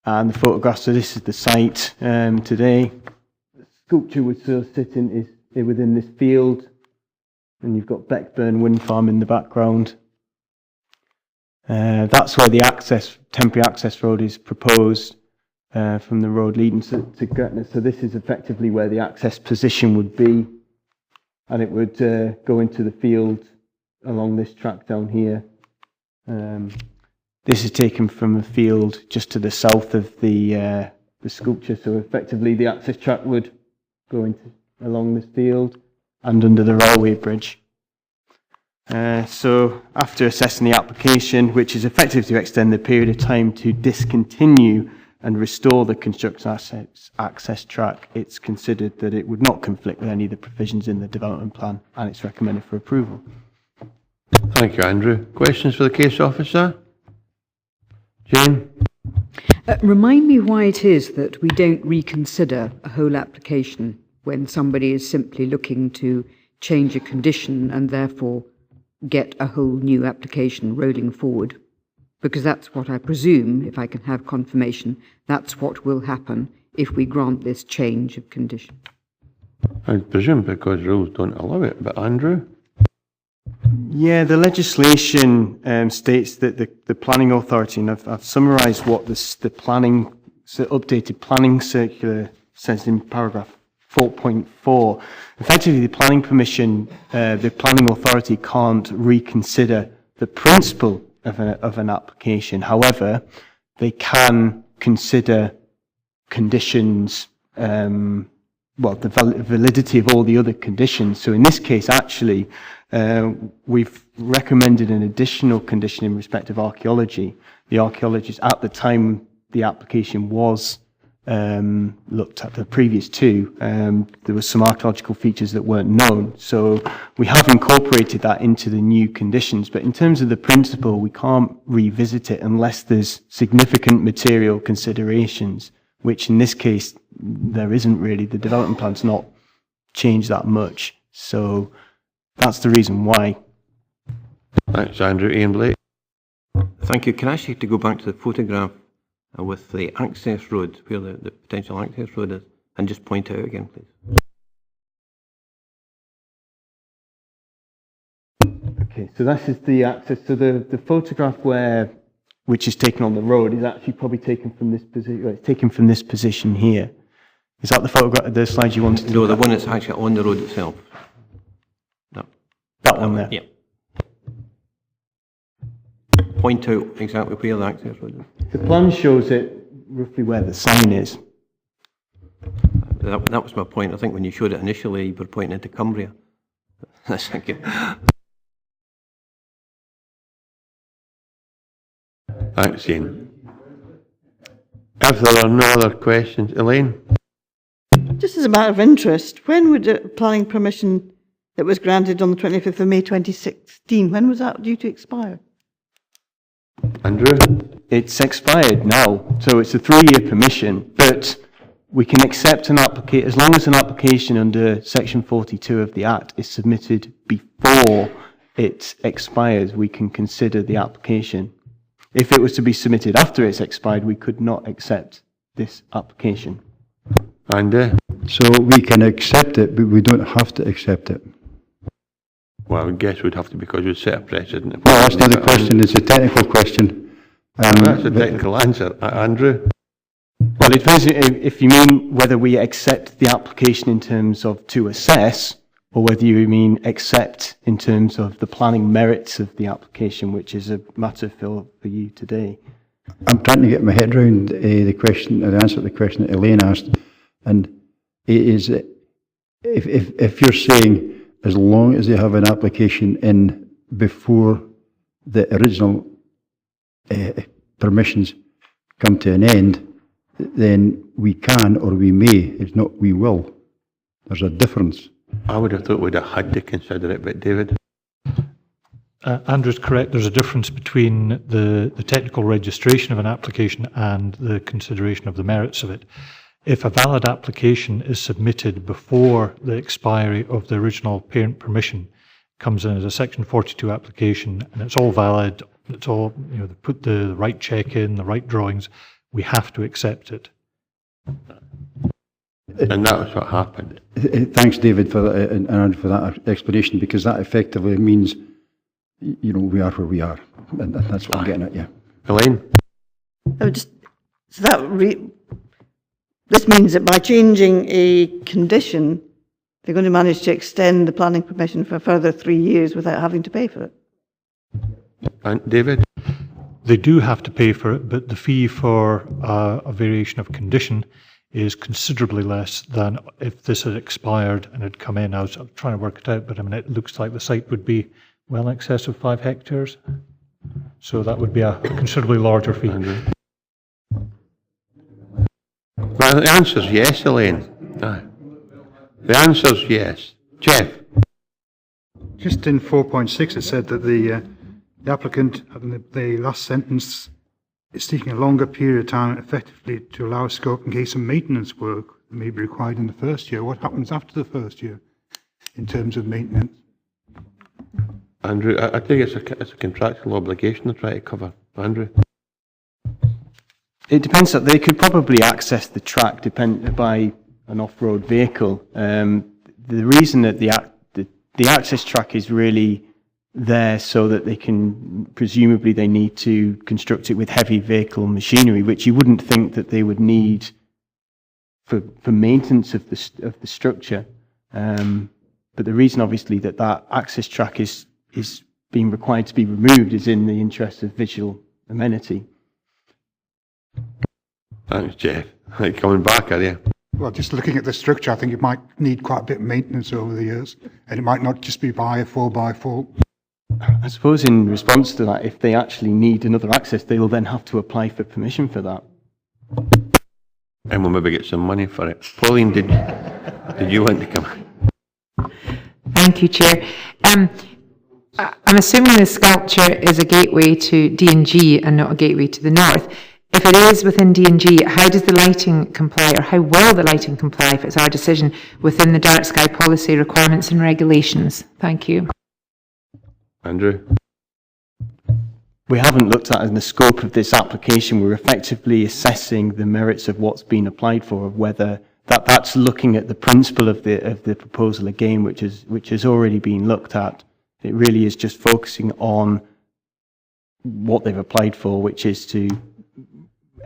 And the photographs, so this is the site today. The sculpture would sort of sit within this field, and you've got Beckburn Wind Farm in the background. That's where the temporary access road is proposed. from the road leading to Gretna. So this is effectively where the access position would be, and it would go into the field along this track down here. This is taken from a field just to the south of the sculpture. So effectively, the access track would go along this field and under the railway bridge. So after assessing the application, which is effective to extend the period of time to discontinue and restore the construction access track, it's considered that it would not conflict with any of the provisions in the development plan, and it's recommended for approval. Thank you, Andrew. Questions for the case officer? Jane? Remind me why it is that we don't reconsider a whole application when somebody is simply looking to change a condition and therefore get a whole new application rolling forward. Because that's what I presume, if I can have confirmation, that's what will happen if we grant this change of condition. I presume because rules don't allow it, but Andrew? Yeah, the legislation states that the planning authority, and I've summarised what the updated planning circular says in paragraph 4.4. Effectively, the planning permission, the planning authority can't reconsider the principle of an application. However, they can consider conditions, the validity of all the other conditions. So in this case, actually, we've recommended an additional condition in respect of archaeology. The archaeologists, at the time the application was looked at, the previous two, there were some archaeological features that weren't known. So we have incorporated that into the new conditions. But in terms of the principle, we can't revisit it unless there's significant material considerations, which in this case, there isn't really. The development plan's not changed that much. So that's the reason why. Thanks, Andrew. Ian Blake. Thank you. Can I ask you to go back to the photograph with the access road, where the potential access road is, and just point it out again, please? Okay, so this is the access. So the photograph which is taken on the road is actually probably taken from this position. It's taken from this position here. Is that the photograph? The slide you wanted to? No, the one that's actually on the road itself. No. That one there. Yeah. Point out exactly where the access road is. The plan shows it roughly where the sign is. That was my point. I think when you showed it initially, you were pointing into Cumbria. Thank you. Thanks, Ian. If there are no other questions, Elaine? Just as a matter of interest, when would a planning permission that was granted on the 25th of May 2016, when was that due to expire? Andrew? It's expired now, so it's a 3-year permission, but we can accept an application, as long as an application under Section 42 of the Act is submitted before it expires, we can consider the application. If it was to be submitted after it's expired, we could not accept this application. Andy? So we can accept it, but we don't have to accept it. Well, I guess we'd have to, because we'd set a precedent. Well, that's not the question, it's a technical question. That's a technical answer. Andrew? Well, it depends if you mean whether we accept the application in terms of to assess, or whether you mean accept in terms of the planning merits of the application, which is a matter for you today. I'm trying to get my head around the question, the answer to the question that Elaine asked, and it is if you're saying as long as they have an application in before the original permissions come to an end, then we can or we may, it's not we will. There's a difference. I would have thought we'd have had to consider it, but David? Andrew's correct. There's a difference between the technical registration of an application and the consideration of the merits of it. If a valid application is submitted before the expiry of the original parent permission, comes in as a Section 42 application, and it's all valid, it's all, they put the right check in, the right drawings, we have to accept it. And that was what happened. Thanks, David, for that explanation, because that effectively means, we are where we are, and that's what I'm getting at. Yeah. Elaine? So this means that by changing a condition, they're going to manage to extend the planning permission for a further 3 years without having to pay for it. And David? They do have to pay for it, but the fee for a variation of condition is considerably less than if this had expired and had come in. I was trying to work it out, but I mean, it looks like the site would be well in excess of 5 hectares. So that would be a considerably larger fee. Well, the answer's yes, Elaine. Aye. The answer's yes. Jeff? Just in 4.6, it said that the applicant, the last sentence, is seeking a longer period of time effectively to allow scope in case of maintenance work may be required in the first year. What happens after the first year in terms of maintenance? Andrew, I think it's a contractual obligation to try to cover. Andrew? It depends. They could probably access the track by an off-road vehicle. The reason that the access track is really there so that they can, presumably they need to construct it with heavy vehicle machinery, which you wouldn't think that they would need for maintenance of the structure. But the reason obviously that access track is being required to be removed is in the interest of visual amenity. Thanks, Jeff. Coming back, are you? Well, just looking at the structure, I think it might need quite a bit of maintenance over the years, and it might not just be by a 4x4. I suppose in response to that, if they actually need another access, they will then have to apply for permission for that. And we'll maybe get some money for it. Pauline, did you want to come? Thank you, Chair. I'm assuming the sculpture is a gateway to D&G and not a gateway to the north. If it is within D&G, how does the lighting comply, or how will the lighting comply, if it's our decision, within the dark sky policy requirements and regulations? Thank you. Andrew? We haven't looked at in the scope of this application. We're effectively assessing the merits of what's been applied for, of whether that's looking at the principle of the proposal again, which has already been looked at. It really is just focusing on what they've applied for, which is to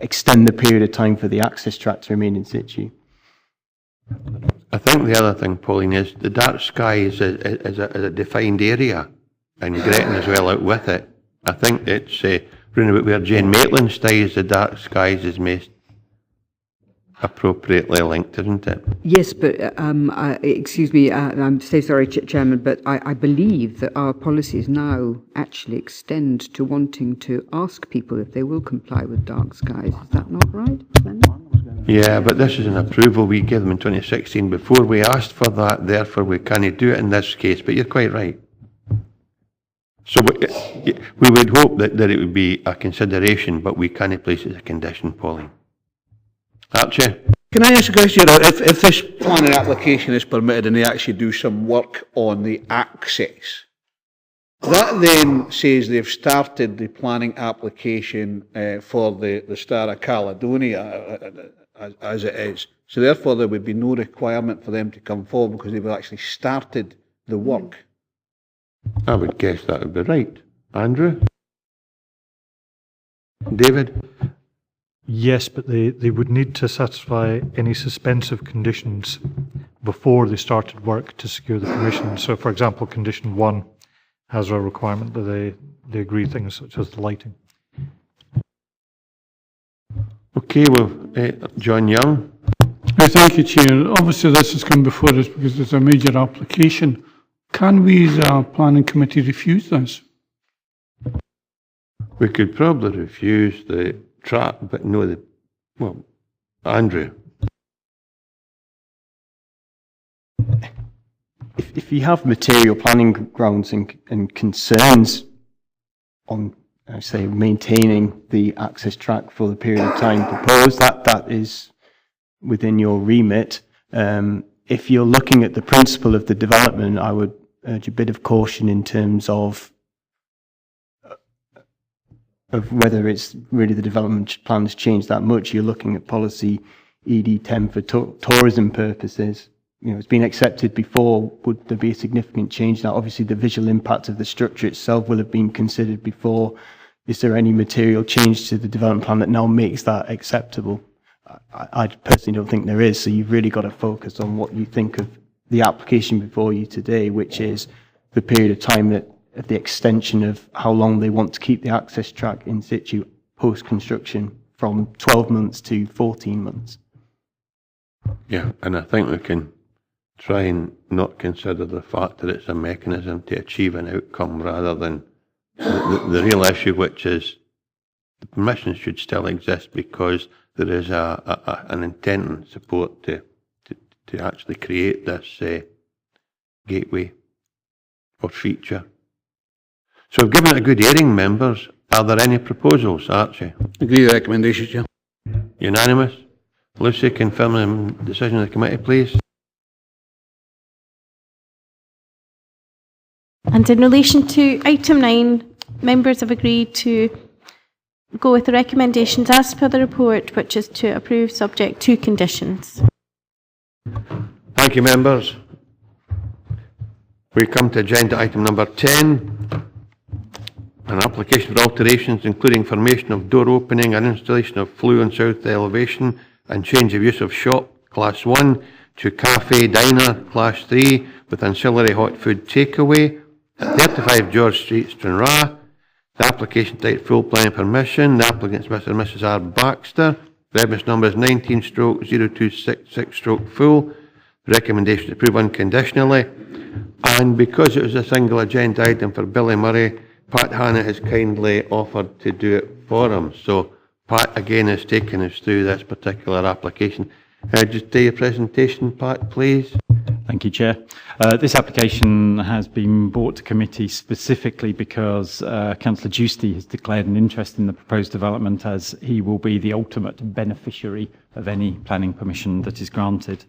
extend the period of time for the access track to remain in situ. I think the other thing, Pauline, is the dark sky is a defined area, and Gretna as well out with it. I think it's round about where Jane Maitland stays, the dark skies is most appropriately linked, isn't it? Yes, but excuse me, I'm so sorry, Chairman, but I believe that our policies now actually extend to wanting to ask people if they will comply with dark skies. Is that not right? Yeah, but this is an approval we gave them in 2016 before we asked for that, therefore we can't do it in this case, but you're quite right. So we would hope that it would be a consideration, but we can't place it as a condition, Pauline. Archie? Can I ask a question? If this planning application is permitted and they actually do some work on the access, that then says they've started the planning application for the Star of Caledonia as it is. So therefore there would be no requirement for them to come forward because they've actually started the work. I would guess that would be right. Andrew? David? Yes, but they would need to satisfy any suspensive conditions before they started work to secure the permission. So, for example, condition 1 has a requirement that they agree things such as the lighting. Okay, well, John Young. Thank you, Chair. Obviously, this has come before us because it's a major application. Can we, as a planning committee, refuse this? We could probably refuse the track, but no, well, Andrew. If you have material planning grounds and concerns on, say, maintaining the access track for the period of time proposed, that is within your remit. If you're looking at the principle of the development, I would urge a bit of caution in terms of whether it's really the development plan has changed that much. You're looking at policy ED10 for tourism purposes. You know, it's been accepted before. Would there be a significant change now? Obviously, the visual impact of the structure itself will have been considered before is there any material change to the development plan that now makes that acceptable? I personally don't think there is, so you've really got to focus on what you think of the application before you today, which is the period of time that of the extension of how long they want to keep the access track in situ post-construction from 12 months to 14 months. Yeah, and I think we can try and not consider the fact that it's a mechanism to achieve an outcome rather than the real issue, which is the permission should still exist because there is an intent and support to actually create this gateway or feature. So we've given it a good hearing, members. Are there any proposals, Archie? Agree with the recommendation, Chair. Unanimous? Lucy, confirm the decision of the committee, please. And in relation to item 9, members have agreed to go with the recommendations as per the report, which is to approve subject to conditions. Thank you, members. We come to agenda item number 10, an application for alterations including formation of door opening and installation of flue and south elevation and change of use of shop class 1 to cafe diner class 3 with ancillary hot food takeaway at 35 George Street, Stranraer. The application type full planning permission. The applicants Mr. and Mrs. R. Baxter. Reference number is 19/0266/full. Recommendation to approve unconditionally. And because it was a single agenda item for Billy Murray, Pat Hannah has kindly offered to do it for him. So Pat again has taken us through this particular application. Just do your presentation, Pat, please. Thank you, Chair. This application has been brought to committee specifically because Councillor Giusti has declared an interest in the proposed development as he will be the ultimate beneficiary of any planning permission that is granted.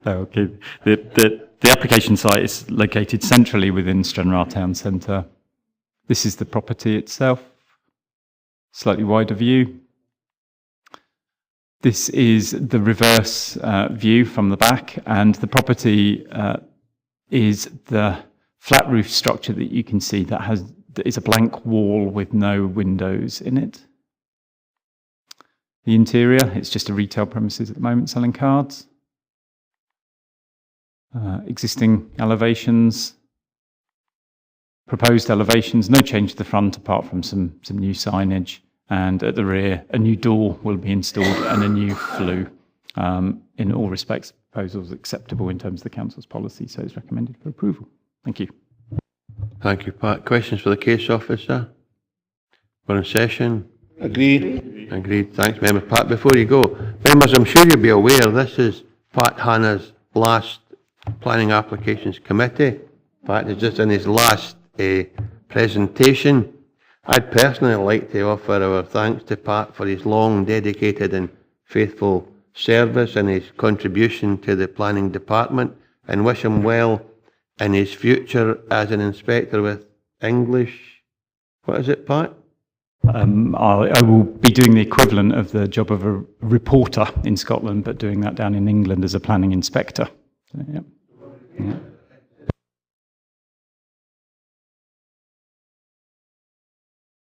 Okay. The application site is located centrally within Stranraer town centre. This is the property itself. Slightly wider view. This is the reverse view from the back, and the property is the flat roof structure that you can see that is a blank wall with no windows in it. The interior, it's just a retail premises at the moment selling cards. Existing elevations, proposed elevations, no change to the front apart from some new signage, and at the rear a new door will be installed and a new flue. In all respects, the proposal is acceptable in terms of the council's policy, so it's recommended for approval. Thank you. Thank you, Pat. Questions for the case officer? We're in session. Agreed. Agreed. Thanks, member. Pat, before you go, members, I'm sure you'll be aware this is Pat Hannah's last Planning Applications Committee. Pat is just in his last presentation. I'd personally like to offer our thanks to Pat for his long, dedicated and faithful service and his contribution to the planning department, and wish him well in his future as an inspector with English. What is it, Pat? I will be doing the equivalent of the job of a reporter in Scotland, but doing that down in England as a planning inspector. So, yeah.